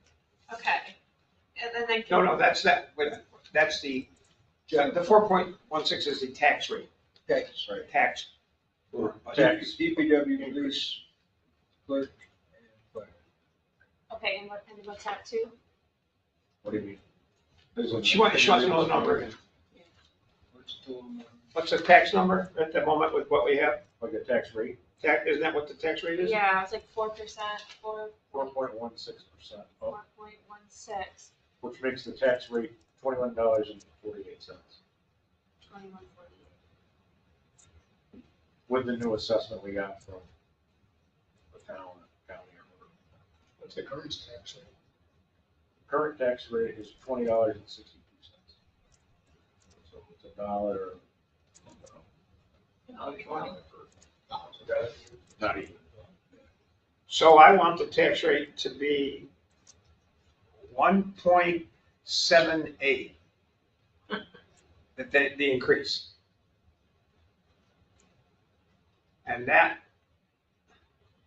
E: okay. And then.
G: No, that's that, wait a minute, that's the 4.16 is the tax rate,
F: Tax.
B: Right.
G: tax.
B: Tax.
F: DPW, police, clerk, and fire.
E: Okay, and what's that too?
B: What do you mean?
G: She wants to know the number.
F: What's the total number?
G: What's the tax number at the moment with what we have?
B: Like a tax rate,
G: Isn't that what the tax rate is?
E: Yeah, it's like 4%,
B: 4.16%,
E: 4.16,
B: which makes the tax rate $21.48
E: 21.48.
B: with the new assessment we got from the town, county, or
D: What's the current tax rate?
B: Current tax rate is $20.62. So it's a dollar. Not even.
G: So I want the tax rate to be 1.78. The increase. And that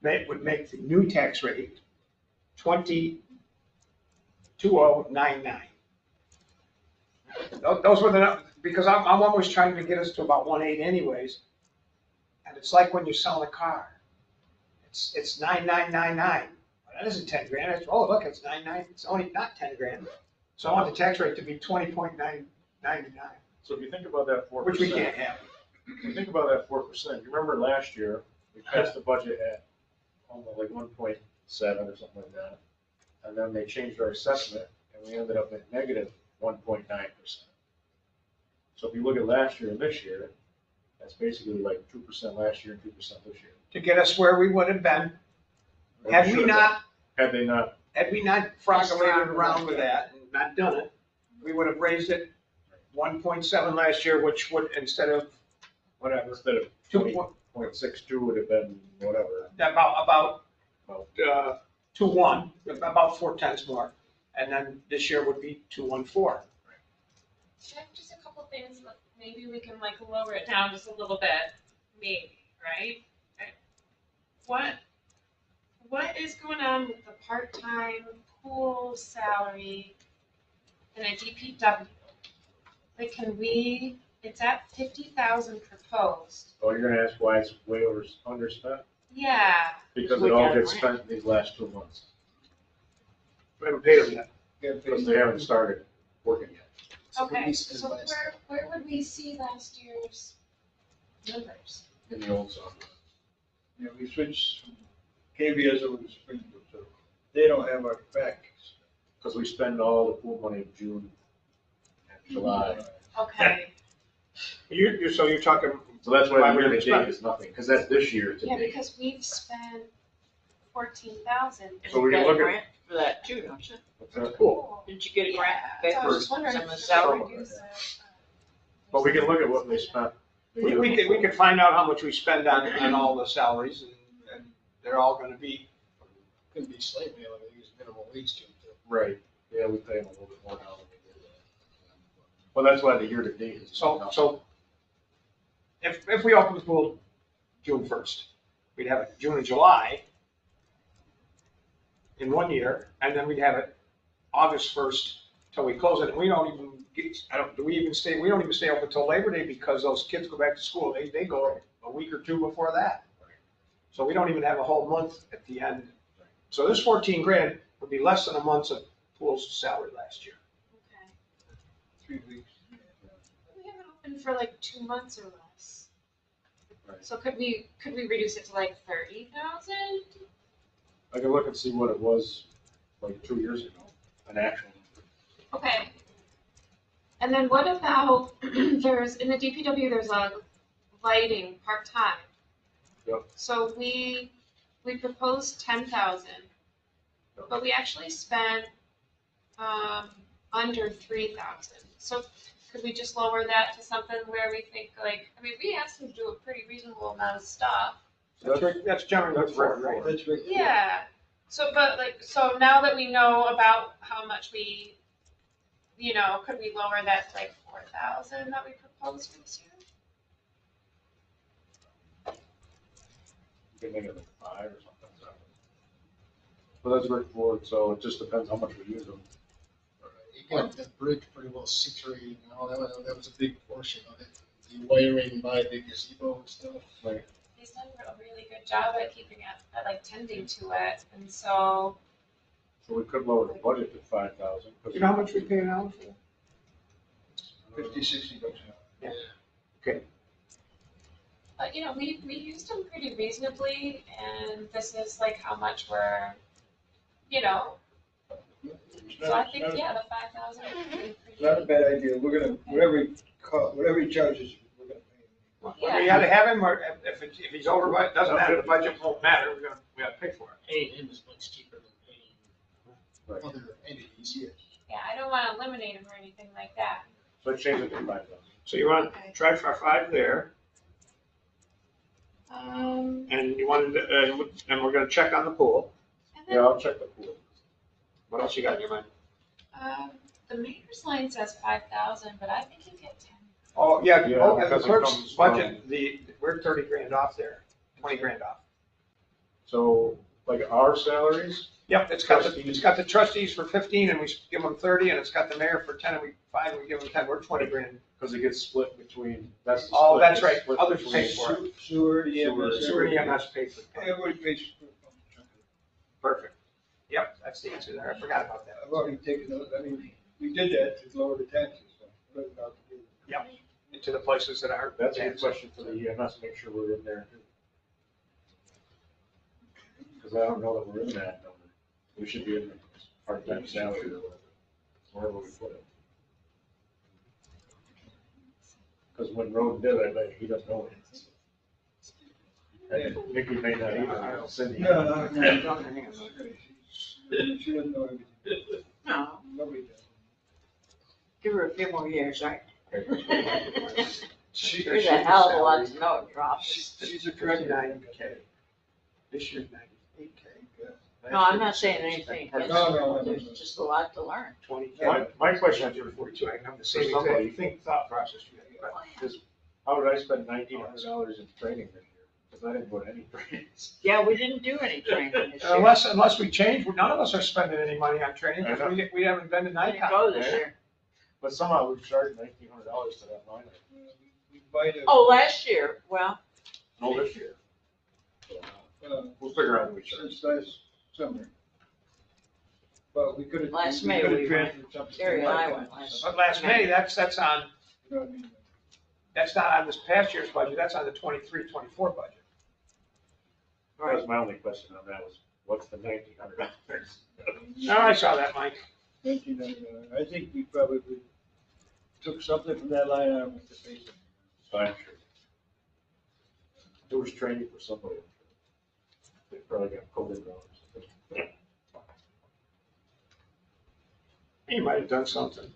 G: would make the new tax rate 20.99. Those were the, because I'm always trying to get us to about 1.8 anyways. And it's like when you sell a car. It's 9,999. Well, that isn't 10 grand. It's, oh, look, it's 9,9. It's only not 10 grand. So I want the tax rate to be 20.999,
B: So if you think about that 4%.
G: which we can't have.
B: If you think about that 4%, you remember last year, we passed the budget at almost like 1.7 or something like that. And then they changed our assessment and we ended up at negative 1.9%. So if you look at last year and this year, that's basically like 2% last year and 2% this year.
G: To get us where we would have been, had we not
B: Had they not,
G: frogulated around with that and not done it, we would have raised it 1.7 last year, which would, instead of whatever,
B: instead of
G: 2.
B: 20.62 would have been whatever.
G: About 2.1, about 4 tenths more. And then this year would be 2.14.
E: Check just a couple things, but maybe we can like lower it down just a little bit, maybe, right? What is going on with the part-time pool salary in a DPW? Like, it's at 50,000 proposed.
B: Oh, you're gonna ask why it's way underspent?
E: Yeah,
B: Because it all gets spent these last 2 months.
G: We haven't paid them yet.
B: Because they haven't started working yet.
D: So what do
E: okay,
D: we spend
E: so
D: last year?
E: where would we see last year's numbers?
B: In the old software.
F: Yeah, we switched from KVS over to Springfield, so they don't have our facts.
B: Because we spend all the pool money in June and July.
E: Okay,
G: So you're talking,
B: So that's why
G: Why
B: the
G: we
B: year to
G: expect-
B: date is nothing, because that's this year to
E: yeah,
B: date.
E: because we've spent 14,000.
B: So we can look at-
C: grant for that too, don't you?
G: cool.
C: Didn't you get a grant?
E: So I was just
B: for
E: wondering
C: some
E: if
C: of the
E: we
C: salary.
E: could reduce it.
B: But we can look at what they spent.
G: We could find out how much we spend on all the salaries, and they're all gonna be,
D: Could be slightly, like they use minimum wage to.
B: Right, yeah, we pay them a little bit more now than we did. Well, that's why the year to date is.
G: so if we open the pool June 1st, we'd have it June and July in 1 year, and then we'd have it August 1st till we close it. And we don't even we don't even stay open until Labor Day because those kids go back to school. They go a week or 2 before that. So we don't even have a whole month at the end. So this 14 grand would be less than a month's of pool's salary last year.
E: Okay.
F: 3 weeks.
E: We have it open for like 2 months or less.
B: Right.
E: So could we reduce it to like 30,000?
B: I can look and see what it was like 2 years ago, an actual.
E: Okay. And then what about, there's, in the DPW, there's a lighting part-time.
B: Yep.
E: So we proposed 10,000, but we actually spent, under 3,000. So could we just lower that to something where we think like, I mean, we asked them to do a pretty reasonable amount of stuff.
G: That's generally
B: That's
G: what's for,
B: right.
G: right?
F: That's right.
E: Yeah, so, but like, so now that we know about how much we, could we lower that to like 4,000 that we proposed for this year?
B: You can make it like 5 or something. So. But that's Rick Ford, so it just depends how much we use them.
D: You got that bridge pretty well situated, that was a big portion of it. The wiring by the gazebo and stuff.
B: Like,
E: He's done a really good job at keeping it, at like tending to it, and so,
B: so we could lower the budget to 5,000.
G: You know how much we pay an hour for?
F: 50, 60 bucks an hour.
E: but we used them pretty reasonably, and this is like how much we're,
F: It's
E: so I
F: not-
E: think,
F: not-
E: yeah, the 5,000 would be
F: It's not a
E: pretty.
F: bad idea. We're gonna, whatever he charges, we're gonna pay him.
G: We gotta have him, or if he's over, it doesn't matter, the budget won't matter, we gotta pay for it.
D: Paying him is much cheaper than paying
B: Right.
D: other entities, yes.
E: Yeah, I don't wanna eliminate them or anything like that.
B: So change it to 5,000.
G: So you want
E: Okay.
G: to try for 5 there, and you wanted, and we're gonna check on the pool.
E: And
B: Yeah,
E: then,
B: I'll check the pool.
G: What else you got in your mind?
E: the mayor's line says 5,000, but I think you get 10.
G: Oh, yeah,
B: Yeah,
G: oh, and the
B: because it
G: clerk's
B: comes
G: budget, we're 30 grand off there, 20 grand off.
B: So, like our salaries,
G: Yep, it's got the trustees for 15 and we give them 30, and it's got the mayor for 10 and we 5 and we give them 10, we're 20 grand.
B: because it gets split between, that's the
G: Oh,
B: split.
G: that's
B: It's
G: right.
B: split
G: Others
B: between-
G: pay for it.
F: Sewer, EMS.
G: Sewer and EMS paid for it.
F: Everybody pays for it.
G: Perfect. Yep, that's the answer there, I forgot about that.
F: I've already taken, I mean, we did that to lower the taxes. So put it out to bid.
G: Yep, into the places that are.
B: That's a good question for the EMS, make sure we're in there. Because I don't know that we're in that number. We should be in the part-time salary or wherever we put it. Because when Roden did it, I bet he doesn't know it. And Nikki may not either, Cindy.
F: No,
G: Hang
F: no,
G: on.
F: she doesn't know everything.
C: No,
F: Nobody does.
C: give her a few more years, right?
G: She-
C: There's a hell of a lot to know it drops.
G: She's a drug 9K. This year's 98K.
C: No, I'm not saying anything.
F: No, no, no.
C: There's just a lot to learn.
G: 20K.
B: My question
G: After
B: for
G: 42, I can have the same
B: For somebody-
G: exact thing, thought process. you had.
B: is, how did I spend $1,900 in training this year? Because I didn't go to any trainings.
C: Yeah, we didn't do any training this year.
G: Unless we change, none of us are spending any money on training,
B: I know.
G: because we haven't been to
C: We didn't
G: NICOM.
C: go this
B: Yeah.
C: year.
B: But somehow we've charged $1,900 to that line.
F: We buy the,
C: Oh, last year, well,
B: No, this year. We'll
F: uh,
B: figure out what we charge.
F: since last summer. But we could have.
C: Last May we went.
F: Transferred something.
C: Terry and I
F: like
C: went
F: that.
C: last.
G: But last May, that's on,
F: You know what I mean?
G: that's not on this past year's budget, that's on the 23-24 budget.
B: That was my only question on that was, what's the $1,900?
G: No, I saw that, Mike.
F: $1,900. I think we probably took something from that line item with the base.
B: I'm sure. There was training for somebody. They probably got COVID on or something.
G: He might have done something.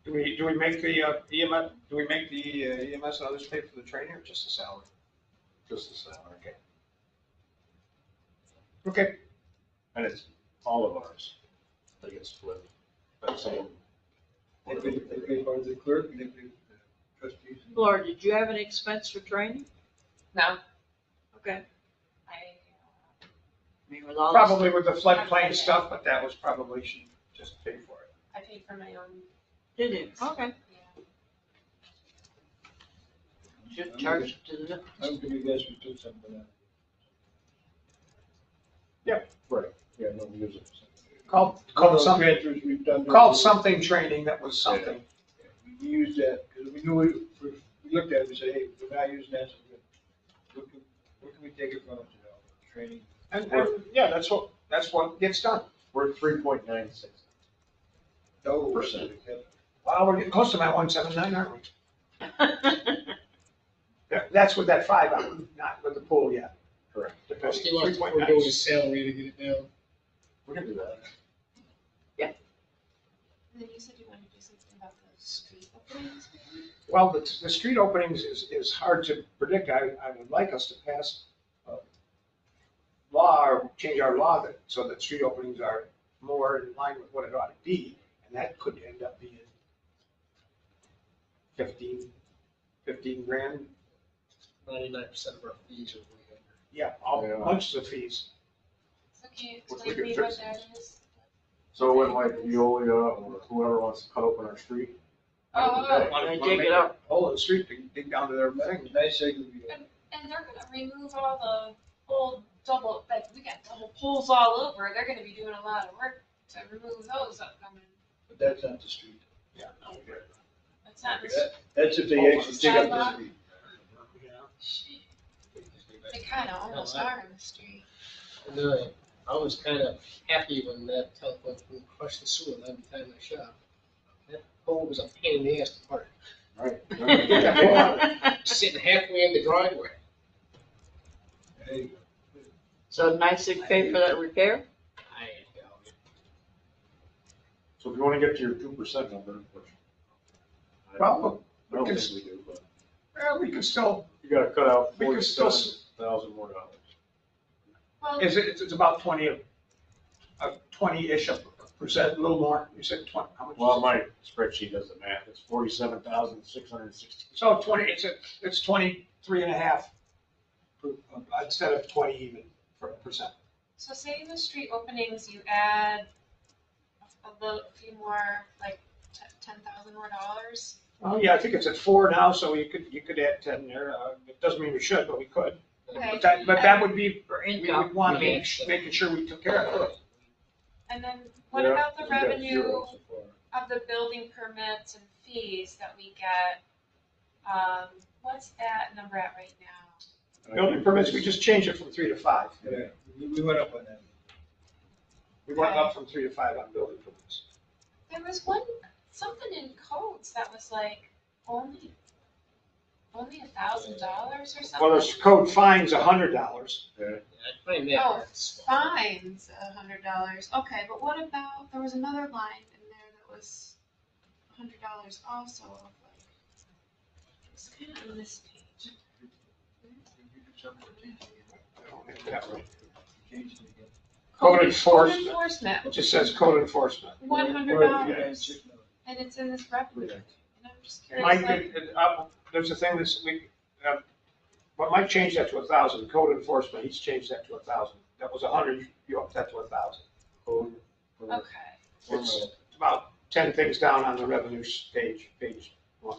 G: Do we make the EMS, do we make the EMS and others pay for the training or just the salary?
B: Just the salary.
G: Okay. Okay,
B: And it's all of ours. They get split. That's some of them.
F: They pay part of the clerk and they pay the trustees.
C: Laura, did you have an expense for training?
E: No,
C: Okay.
E: I,
C: I mean, with all this,
G: probably with the floodplain stuff, but that was probably, she just paid for it.
E: I paid for my own,
C: did you? Okay.
E: yeah.
C: Should charge it to the,
F: I'm gonna guess we took something out.
B: Right, yeah, no music.
G: Called
F: All those
G: something,
F: transfers we've done.
G: called something training that was something.
F: We used that, because we knew, we looked at it, we said, hey, we're not using that, so where can we take it from, training?
G: And, yeah, that's what gets done.
B: We're at 3.96.
F: Oh,
B: Percent.
G: Well, we're getting close to that 179, aren't we? That's with that 5 out, not with the pool yet.
B: Correct.
D: Still wants to forego his salary to get it down.
B: We can do that.
E: And then you said you wanted to do something about the street openings, maybe?
G: Well, the street openings is hard to predict. I would like us to pass a law or change our law so that street openings are more in line with what it ought to be. And that could end up being 15 grand.
D: 99% of our fees are way under.
G: Yeah,
B: Yeah.
G: bunches of fees.
E: So can you
B: What's
E: explain
B: the
E: to me
B: difference?
E: what that is?
B: So when like Veolia or whoever wants to cut open our street.
E: Oh,
C: They dig it up.
G: Hole in the street, they dig down to their thing.
F: Nice segment.
E: and they're gonna remove all the old double, like, we got double poles all over, they're gonna be doing a lot of work to remove those upcoming.
F: But that's not the street.
G: Yeah.
E: That's not,
F: That's if they actually dig up the street.
E: they kinda almost are in the street.
D: And I was kind of happy when that telephone pole crushed the sewer line behind my shop. That pole was a pain in the ass to park.
B: Right.
G: Get that pole out.
D: Sitting halfway in the driveway.
F: There you go.
H: So NICEAG pay for that repair?
D: I doubt it.
B: So if you wanna get to your 2% number, which
G: Well,
B: I don't
G: we
B: think
G: can-
B: we do, but
G: well, we can still,
B: you gotta cut out
G: we can still,
B: $47,000 more dollars.
E: Well,
G: it's about 20-ish percent, a little more. You said 20, how much?
B: Well, my spreadsheet does the math, it's 47,660.
G: So 20, it's 23 and a half instead of 20 even for percent.
E: so say in the street openings, you add a few more, like $10,000 more dollars.
G: Oh, yeah, I think it's at 4 now, so you could add 10 there. It doesn't mean we should, but we could.
E: Okay.
G: But that would be,
H: For
G: we
H: income?
G: would want to be making sure we took care of it.
E: And then what
B: Yeah,
E: about the
B: we've got
E: revenue
B: zero so far.
E: of the building permits and fees that we get? What's that number at right now?
G: Building permits, we just changed it from 3 to 5.
F: Yeah, we went up on that.
G: We went up from 3 to 5 on building permits.
E: There was something in codes that was like only $1,000 or something.
G: Well, there's code fines $100.
B: Okay.
D: I find that
E: Oh,
D: hard to swallow.
E: fines $100. Okay, but what about, there was another line in there that was $100 also. Like, it was kind of on this page.
G: I don't have that right.
F: Changed it again.
G: Code enforcement.
E: Enforcement,
G: It just says code enforcement.
E: $100, and it's in this revenue. And I'm just curious,
G: Mike,
E: like,
G: there's a thing this week, well, Mike changed that to 1,000, code enforcement, he's changed that to 1,000. That was 100, you upped that to 1,000.
B: Code for
E: okay.
B: formula,
G: It's about 10 things down on the revenue page 1,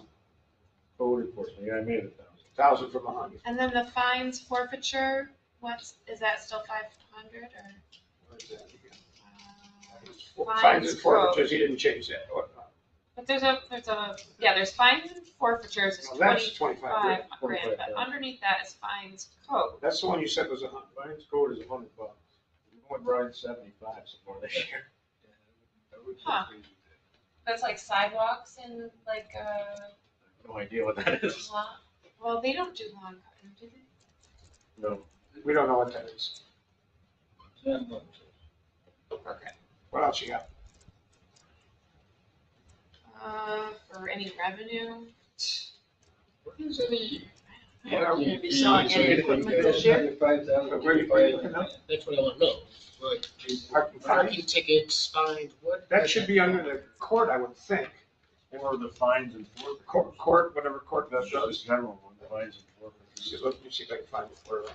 B: code enforcement, yeah, I made it
G: 1,000 from 100.
E: And then the fines forfeiture, is that still 500 or?
G: Where is that again?
E: Fines,
G: Fines and forfeitures, he didn't change that.
E: But there's fines and forfeitures is
G: No, that's 25
E: 25
G: grand.
E: grand, but underneath that is fines code.
G: That's the one you said was 100.
B: Fines code is $100. We only brought 75 so far this year.
E: Huh. That's like sidewalks and like,
B: No idea what that is.
E: well, they don't do lawn cutting, do they?
B: No.
G: We don't know what that is.
F: Not much.
G: Okay. What else you got?
E: For any revenue?
D: What is any,
H: Are we gonna be selling any equipment this year?
G: Where you looking up?
D: that's what I want to know. Like,
G: Parking
D: parking
G: fines?
D: tickets, fines, what?
G: That should be under the court, I would think.
B: Or the fines and forfeitures.
G: Court, whatever court
B: That's
G: does.
B: just the general one, the fines and forfeitures.
G: Let me see if I can find the word.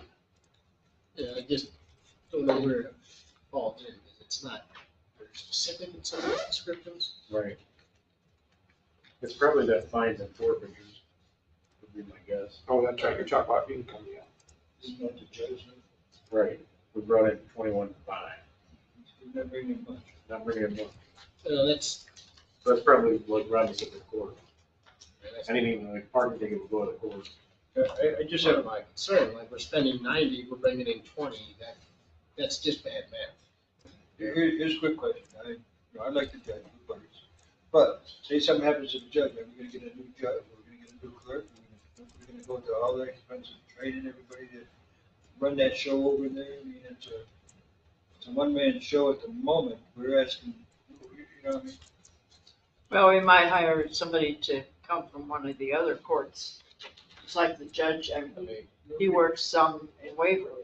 D: Yeah, I just don't know where it falls in, because it's not very specific in some of the descriptions.
B: Right. It's probably that fines and forfeitures, would be my guess.
G: Oh, that's right, you're talking about income, yeah.
F: It's not the judge,
B: Right. We brought in 21.5,
F: he's not bringing much.
B: not bringing in much.
D: That's,
B: So that's probably what Rodney said, the court.
D: that's
B: Anything like parking ticket will go to the court.
F: I just
D: sort
F: have,
D: of my concern, like we're spending 90, we're bringing in 20, that's just bad math.
F: here's a quick question. I'd like to judge with buddies. But say something happens to the judge, are we gonna get a new judge, we're gonna get a new clerk, we're gonna go through all that expensive training, everybody to run that show over there. I mean, it's a one-man show at the moment. We're asking, you know what I mean?
H: Well, we might hire somebody to come from one of the other courts. It's like the judge, I mean, he works some in Waverly.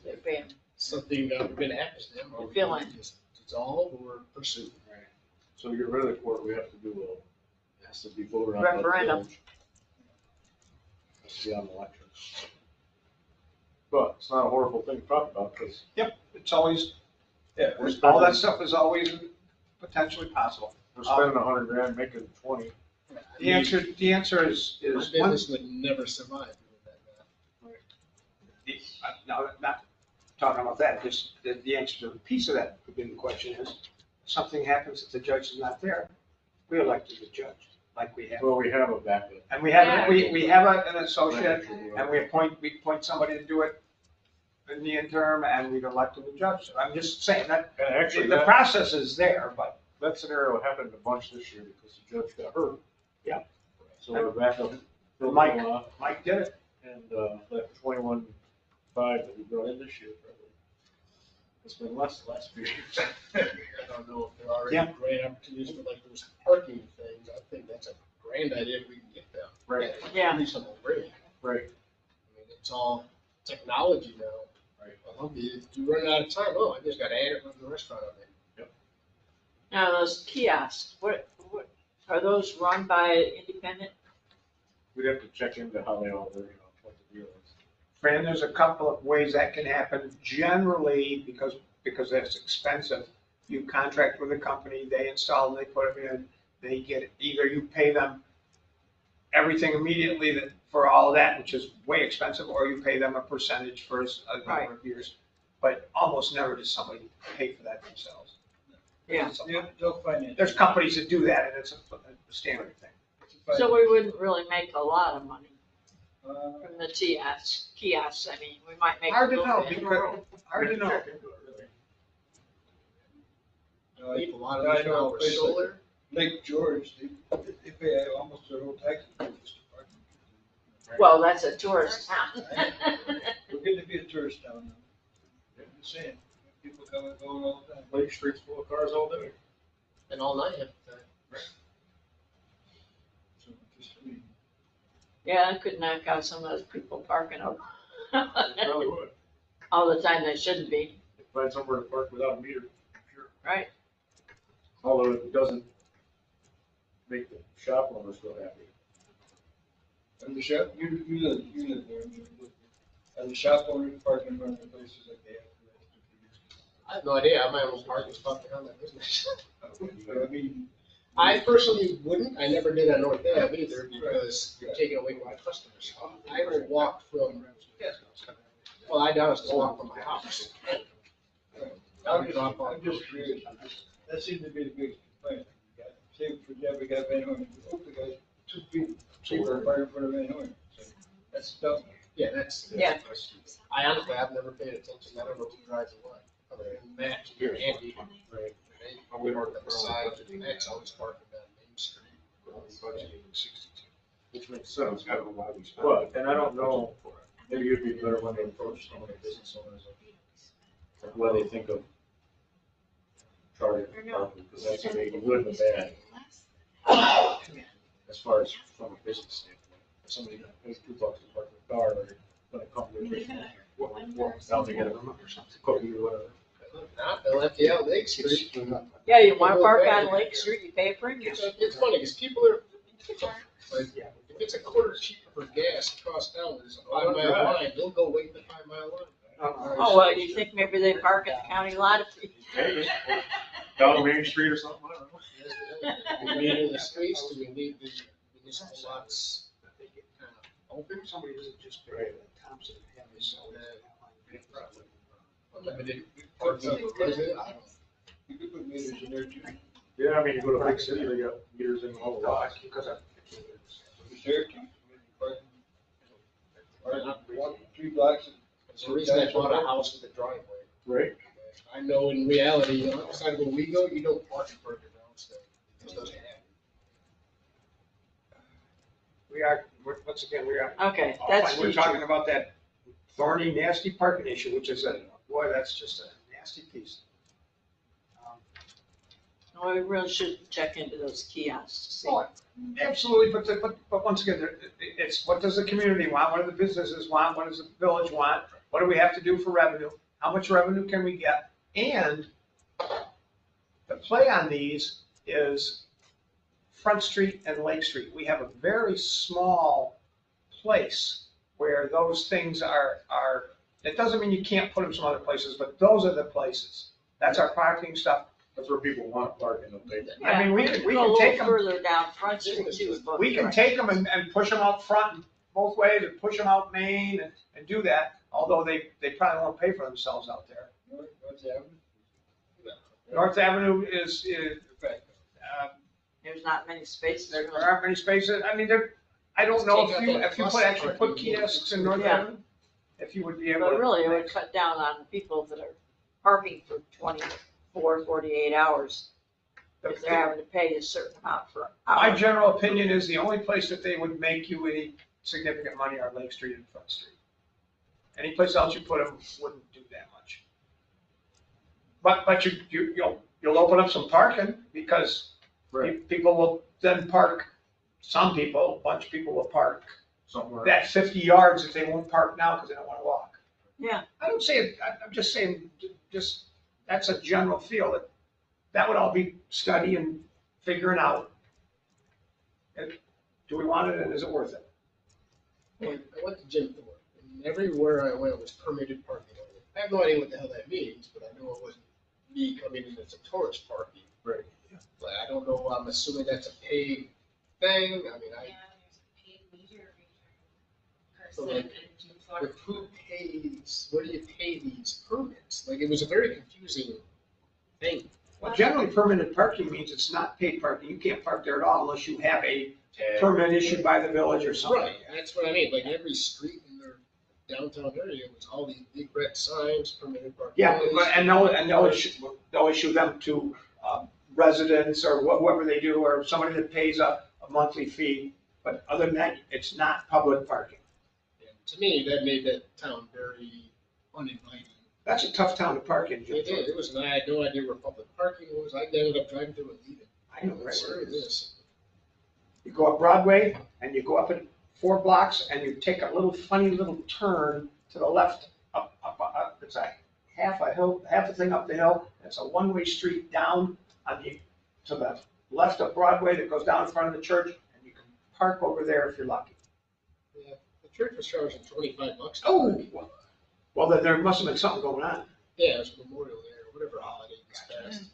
H: They pay him.
D: Something that we're gonna happen to them, or we
H: Fill
D: can
H: in.
D: just dissolve or pursue.
B: Right. So to get rid of the court, we have to do it has to be voted on. by the
H: Referendum.
B: village. Has to be on the election. But it's not a horrible thing to talk about, because
G: It's always,
F: Yeah.
B: we're
G: all that
B: spending,
G: stuff is always potentially possible.
B: we're spending 100 grand, making 20.
G: The answer is
D: My
G: one,
D: business would never survive with that math.
G: no, not talking about that, just the answer to the piece of that would be the question is, something happens if the judge is not there, we elected the judge, like we have.
B: Well, we have a backup.
G: And we have,
E: Yeah.
G: we have an associate, and we appoint somebody to do it in the interim, and we've elected the judge. I'm just saying that,
B: And actually,
G: the
B: that,
G: process is there, but
B: that scenario happened a bunch this year because the judge got hurt.
G: Yeah.
B: So the backup.
G: Mike did it.
B: And that 21 5 that we brought in this year, probably. It's been less the last few years.
D: I don't know if there are
G: Yeah.
D: any grant opportunities for like those parking things. I think that's a grand idea if we can get them.
B: Right.
H: Yeah.
D: Reasonable rate.
B: Right.
D: I mean, it's all technology now.
B: Right.
D: Well, you run out of time, oh, I just got to add it from the restaurant up there.
H: Now, those kiosks, what, are those run by independent?
B: We'd have to check into how they all work, what the deal is.
G: Fran, there's a couple of ways that can happen. Generally, because that's expensive, you contract with a company, they install them, they put them in, they get it. Either you pay them everything immediately for all of that, which is way expensive, or you pay them a percentage for a number of years. But almost never does somebody pay for that themselves.
H: Yeah.
F: They'll finance.
G: There's companies that do that, and it's a standard thing.
H: So we wouldn't really make a lot of money
F: Uh,
H: from the kiosks, I mean, we might make a
G: Hard to
H: little
G: know,
H: bit.
G: because, hard to know.
B: Check into it, really.
D: A lot of
F: I
D: these
F: know
D: now
F: a
D: are
F: place
D: solar.
F: Lake George, they pay almost their whole taxes. for this department.
H: Well, that's a tourist town.
F: We're getting to be a tourist town now. I'm just saying, people come and go all the time.
B: Lake Street's full of cars all day.
D: And all night,
F: So just, I mean,
H: Yeah, I could knock out some of those people parking up
B: They probably would.
H: all the time they shouldn't be,
B: Find somewhere to park without a meter, sure.
H: right?
B: Although it doesn't make the shop owners feel happy.
F: and the shop, you live there. And the shop owners parking in front of the places like they have.
D: I have no idea, I might as well park and stop behind that business.
F: I mean,
D: I personally wouldn't, I never did on North Ave either, because you're taking away my customers. I will walk from, well, I honestly walk from my house.
F: I'm just curious, that seemed to be the biggest complaint. Same for Jeff, we got Van Horn, the guy, 2 feet cheaper right in front of Van Horn. So that's dumb.
D: Yeah, that's.
H: Yeah.
D: I honestly, I've never paid attention, I don't know who drives the what, other than Matt, here, Andy.
B: Right.
D: They park on the side, and Matt's always parking down Main Street.
B: Which makes sense, but, and I don't know, maybe it'd be better when they approach some of the business owners, like what they think of charging parking, because that's a big good and a bad, as far as from a business standpoint. If somebody pays $2 to park their car, or when it comes to business, walk down to get a cookie or whatever.
D: Not, they'll empty out Lake Street.
H: Yeah, you wanna park on Lake Street, you pay for it.
D: It's funny, because people are, like, if it's a quarter cheaper for gas across town, there's a 5-mile line, they'll go wait the 5-mile line.
H: Oh, well, you think maybe they park at the county lot?
B: Maybe. Down Main Street or something, I don't know.
D: Do we meter the streets, do we leave the municipal lots kind of open?
G: Somebody doesn't just pay
B: Right.
G: Thompson and have this.
D: Unlimited parking for residents? I don't know.
F: You could put meters in there too.
B: Yeah, I mean, you go to a big city, they got meters in all the lots.
G: Because of.
F: Syracuse, parking 3 blocks.
D: It's the reason I bought a house with a driveway.
B: Right.
D: I know in reality, outside of Owego, you don't park in front of your house, it just doesn't happen.
G: Once again, we are.
H: Okay, that's
G: We're
H: future.
G: talking about that thorny, nasty parking issue, which is boy, that's just a nasty piece.
H: Well, we really should check into those kiosks to see.
G: Oh, absolutely, but once again, it's what does the community want? What do the businesses want? What does the village want? What do we have to do for revenue? How much revenue can we get? And the play on these is Front Street and Lake Street. We have a very small place where those things are, it doesn't mean you can't put them some other places, but those are the places. That's our parking stuff.
B: That's where people want to park in the big.
G: I mean, we
H: Yeah,
G: can
H: go a
G: take
H: little
G: 'em-
H: further down Front Street too. but-
G: We can take them and push them out front and both ways, and push them out Main and do that, although they probably won't pay for themselves out there. North Avenue is,
H: There's not many spaces.
G: there
H: really.
G: aren't many spaces, I mean, I don't
D: Just
G: know
D: take out
G: if
D: that
G: you
D: bus
G: actually put
D: parking.
G: kiosks in North
H: Yeah.
G: Avenue, if you would be able to.
H: But really, it would cut down on people that are parking for 24, 48 hours. If they're having to pay a certain amount for
G: My
H: hours.
G: general opinion is the only place that they would make you any significant money are Lake Street and Front Street. Any place else you put them wouldn't do that much. But you'll open up some parking because people will then park, some people, a bunch of people will park
B: Somewhere.
G: that 50 yards if they won't park now because they don't want to walk.
H: Yeah.
G: I don't say it, I'm just saying, just, that's a general feel that would all be study and figuring out. And do we want it and is it worth it?
D: I went to Jim Thorpe, and everywhere I went was permitted parking only. I have no idea what the hell that means, but I know it wasn't me coming in as a tourist parking.
B: Right.
D: But I don't know, I'm assuming that's a paid thing, I mean,
E: Yeah, there's a paid meter reader
D: So,
E: person
D: like,
E: and Jim Thorpe.
D: but who pays, where do you pay these permits? Like, it was a very confusing thing.
G: Well, generally permitted parking means it's not paid parking. You can't park there at all unless you have a permit issued by the village or something.
D: Right, that's what I mean, like every street in their downtown area was all these big red signs, permitted parking.
G: Yeah, and they'll issue them to residents or whoever they do, or somebody that pays a monthly fee. But other than that, it's not public parking.
D: And to me, that made that town very uninviting.
G: That's a tough town to park in, Jim.
D: It did, it was, I had no idea where public parking was, I ended up driving through and leaving.
G: I know right where it is.
D: This.
G: You go up Broadway and you go up it 4 blocks and you take a little funny little turn to the left up. It's a half a thing up the hill. It's a one-way street down to the left of Broadway that goes down in front of the church, and you can park over there if you're lucky.
D: Yeah, the church was charging $25.
G: Oh, well then there must have been something going on.
D: Yeah, it was Memorial Day or whatever holiday was passed.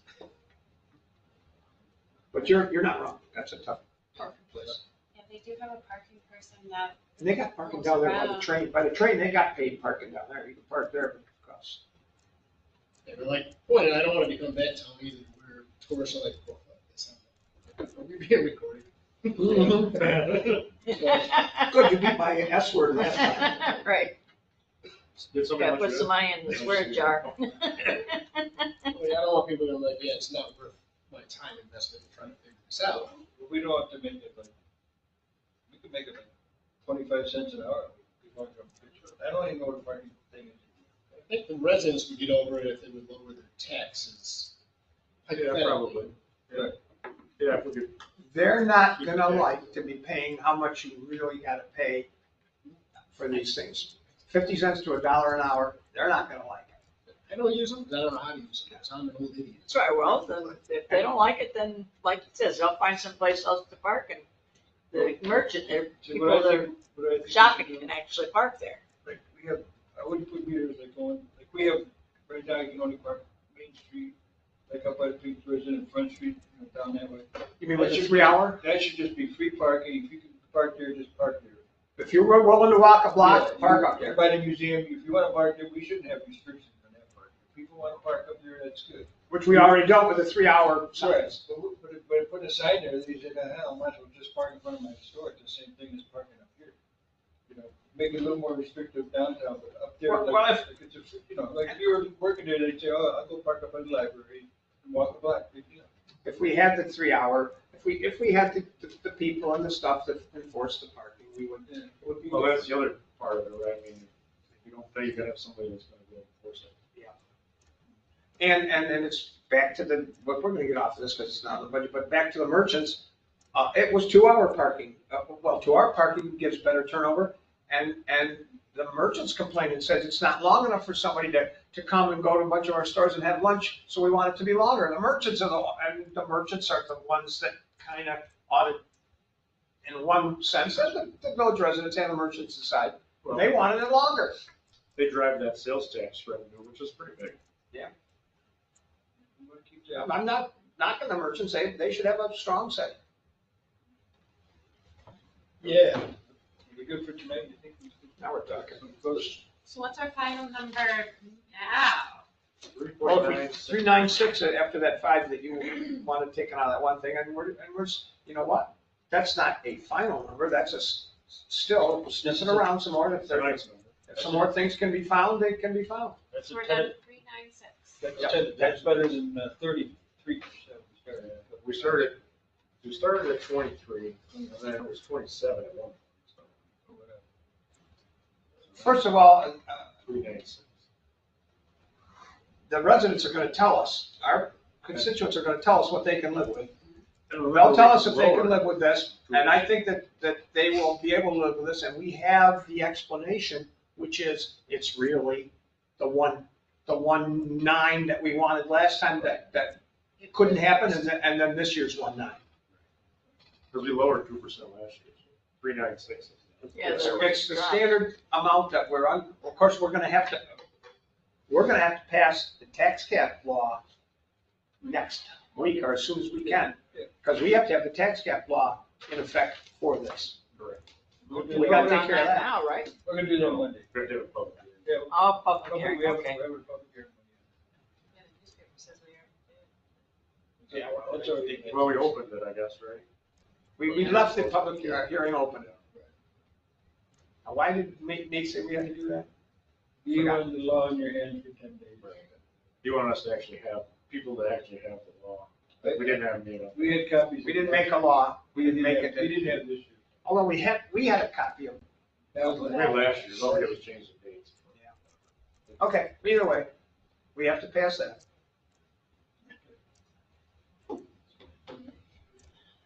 G: But you're not wrong. That's a tough parking place.
E: Yeah, they do have a parking person that,
G: And they got parking down there by the train. By the train, they got paid parking down there. You can park there, but it costs.
D: They were like, boy, I don't want to become that town either, where tourists are like, well, this, are we being recorded?
G: Good, you beat my S word last time.
H: Right,
B: Did somebody
H: gotta
B: let
H: put
B: you
H: some
B: in?
H: money in the swear jar.
D: I mean, I don't want people to be like, yeah, it's not worth my time investment in trying to figure this out.
F: We don't have to make it like, we could make it like 25 cents an hour. I don't even know what a parking thing is.
D: I think the residents would get over it if they would lower their taxes.
B: Yeah, probably. Yeah. Yeah, if we could.
G: They're not gonna like to be paying how much you really gotta pay for these things. 50 cents to $1 an hour, they're not gonna like it.
D: I don't use them, 'cause I don't know how to use them, so I'm an old idiot.
H: That's right, well, then, if they don't like it, then, like it says, they'll find someplace else to park, and the merchant, there, people that are shopping can actually park there.
F: Like, we have, I wouldn't put meters like going, like we have, right now you can only park Main Street, like up by the Pink Prison and Front Street, you know, down that way.
G: You mean with the 3 hour?
F: That should just be free parking. If you can park there, just park there.
G: If you were willing to walk a block,
F: Yeah,
G: park up
F: you-
G: there.
F: By the museum, if you wanna park there, we shouldn't have restrictions on that park. If people wanna park up there, that's good.
G: Which we already dealt with the 3 hour
F: Right,
G: signs.
F: but put a sign there, that you said, hell, I might as well just park in front of my store, it's the same thing as parking up here. You know, make it a little more restrictive downtown, but up there,
G: Well,
F: like it's a, you know, like if you were working there, they'd say, oh, I'll go park up by the library and walk the block, you know.
G: If we had the 3 hour, if we had the people and the stuff that enforce the parking, we would,
F: Yeah.
G: it would be.
B: Well, that's the other part of it, right? I mean, if you don't pay, you gotta have somebody that's gonna go enforce it.
G: And it's back to the, but we're gonna get off of this because it's not on the budget, but back to the merchants. It was 2 hour parking. Well, 2 hour parking gives better turnover, and the merchants complain and says it's not long enough for somebody to come and go to a bunch of our stores and have lunch, so we want it to be longer. The merchants are the merchants are the ones that kind of ought to, in one sense, the village residents and the merchants decide, they wanted it longer.
B: They drive that sales tax revenue, which is pretty big.
F: You wanna keep that.
G: I'm not knocking the merchants, they should have a strong say.
F: Yeah. We good for tonight, you think?
G: Now we're talking.
E: so what's our final number now?
G: 396 after that 5 that you wanted taken out of that one thing, and we're, you know what? That's not a final number, that's still sniffing around some more. If some more things can be found, they can be found.
F: That's
E: So we're
F: a
E: down
F: 10,
E: to 396.
F: that's better than 33%.
B: We started at 23, and then it was 27 at one point. So,
G: First of all,
B: 396.
G: The residents are gonna tell us, our constituents are gonna tell us what they can live with.
B: And remember,
G: They'll tell
B: we
G: us if they can
B: lowered
G: live with this, and I think that they will be able to live with this, and we have the explanation, which is, it's really the 1.9 that we wanted last time that couldn't happen, and then this year's 1.9.
B: Because we lowered 2% last year, so 396.
H: Yeah,
G: It's the standard amount that we're on, of course, we're gonna have to pass the tax cap law next week, or as soon as we can, because we have to have the tax cap law in effect for this.
B: Correct.
G: We gotta take care of that.
H: Now, right?
F: We're gonna do that Monday.
B: We're gonna do a public hearing.
F: Yeah.
H: Oh, public
F: We
H: hearing,
F: have,
H: okay.
F: we have a public hearing.
C: Yeah, the newspaper says we are.
F: Yeah, well, that's already.
B: Well, we opened it, I guess, right?
G: We left the public hearing open. Now, why did Nate say we had to do that?
F: You want the law in your hands for 10 days.
B: You want us to actually have people that actually have the law. Like, we didn't have,
F: We had copies.
G: We didn't make a law, we didn't make
F: We
G: it,
F: didn't have this year.
G: although we had a copy of it.
F: That was
B: we
F: the
B: had last year, all we did was change the dates.
G: Okay, either way, we have to pass that.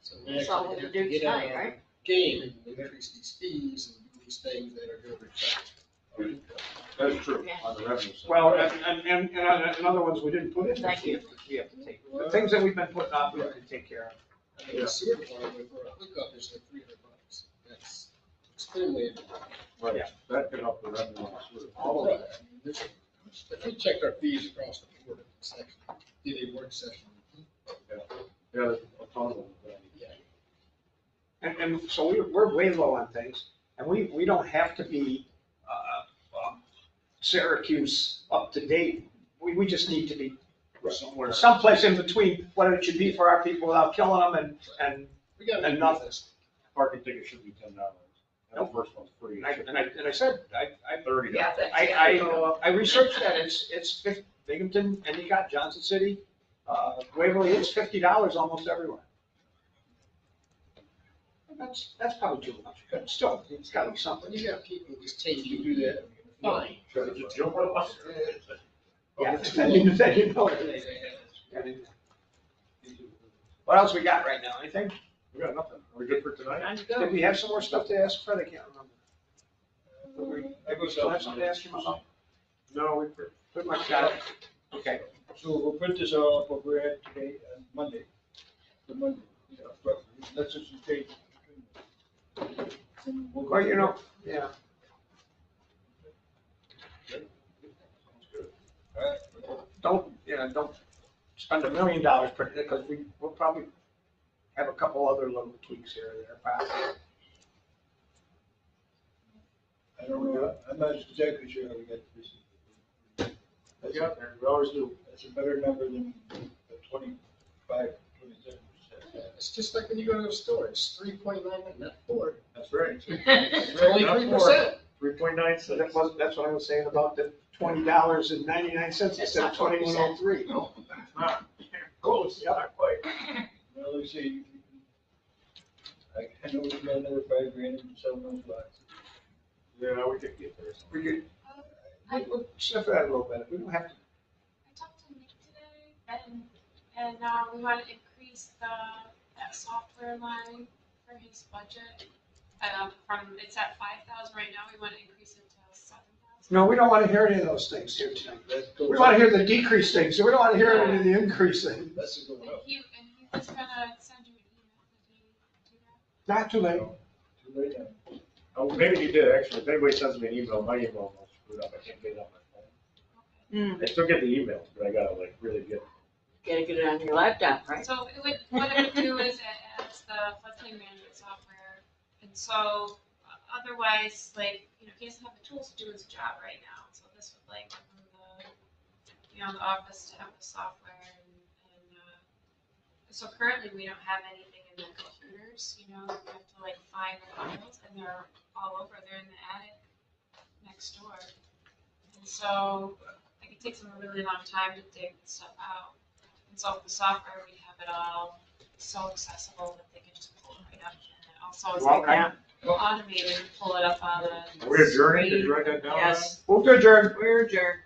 D: So
H: That's
D: next,
H: all
D: we
H: we
D: have
H: do
D: to get
H: tonight,
D: on our
H: right?
D: game and increase these fees and do these things that are gonna reflect.
B: That's true,
H: Yeah.
B: on the revenue side.
G: Well, and other ones we didn't put in.
H: Thank you.
G: We have to take, the things that we've been putting off, we have to take care of.
D: I mean, the sewer department for a hookup is like $300. That's extremely.
B: Right, that could help the revenue. too.
D: All of that. I mean, if we checked our fees across the board, it's actually, did a work session.
B: Yeah, a ton of them.
G: And so we're way low on things, and we don't have to be Syracuse up to date. We just need to be
B: Somewhere.
G: someplace in between what it should be for our people without killing them and
D: We gotta
G: And
D: do
G: nothing.
D: this.
B: Parking ticket should be $10. And the first one's free.
G: I said, I
B: $30.
C: Yeah, that's.
G: I researched that, it's Binghamton, Endicott, Johnson City, Waverly, it's $50 almost everywhere. That's probably too much, but still, it's gotta be something.
D: When you got people who just tell you to do that, fine.
B: Should I just jump on it?
G: Yeah, then you know it. What else we got right now, anything?
B: We got nothing. Are we good for tonight?
H: Time to
G: Did
H: go.
G: we have some more stuff to ask Fred, I can't remember.
F: I go
G: Still have something to ask him about?
B: No, we,
G: Pretty much got it. Okay.
F: So we'll print this all up what we're at today on Monday. The Monday, yeah, but let's just change.
G: Well, you know, yeah. Don't spend $1 million printing it, because we'll probably have a couple other little tweaks here or there, probably.
F: I don't know, I'm not exactly sure how we got this.
B: we got there. We always do.
F: That's a better number than the 25, 27%.
D: It's just like when you go to a store, it's 3.9, not 4.
B: That's right.
D: It's only 3%.
B: 3.96.
G: That's what I was saying about the $20.99 instead of 21.03.
B: No, it's not. Close, not quite.
F: Well, let's see. I know we got another $5,000 in selling those lots.
B: Yeah, we could get there.
G: We could, we'll sniff that a little bit, we don't have to.
E: I talked to Nick today, and we want to increase that software line for his budget. It's at 5,000 right now, we want to increase it to 7,000.
G: No, we don't want to hear any of those things here tonight.
D: That goes
G: We want to
D: up.
G: hear the decrease things, so we don't want to hear any of the increase thing.
D: That's just going
E: And
D: up.
E: he was gonna send you an email, did he do that?
G: Not too late.
F: Too late now.
B: Oh, maybe you did, actually. If anybody sends me an email, my email won't screw up. I can't get it on my phone.
H: Hmm,
B: I still get the emails, but I gotta like really get.
H: gotta get it on your laptop, right?
E: So what it would do is it adds the floodplain management software, and so otherwise, like, he doesn't have the tools to do his job right now, so this would like, give him the office to have the software and so currently we don't have anything in the computers, we have to like find the files, and they're all over, they're in the attic next door. And so, like, it takes them a really long time to dig stuff out. And so with the software, we have it all so accessible that they can just pull it right up and also is
G: Well,
E: like automated, pull it up on the.
B: Are we adjourning? Did you write that down?
C: Yes,
G: Move to adjourn.
C: we're adjourned.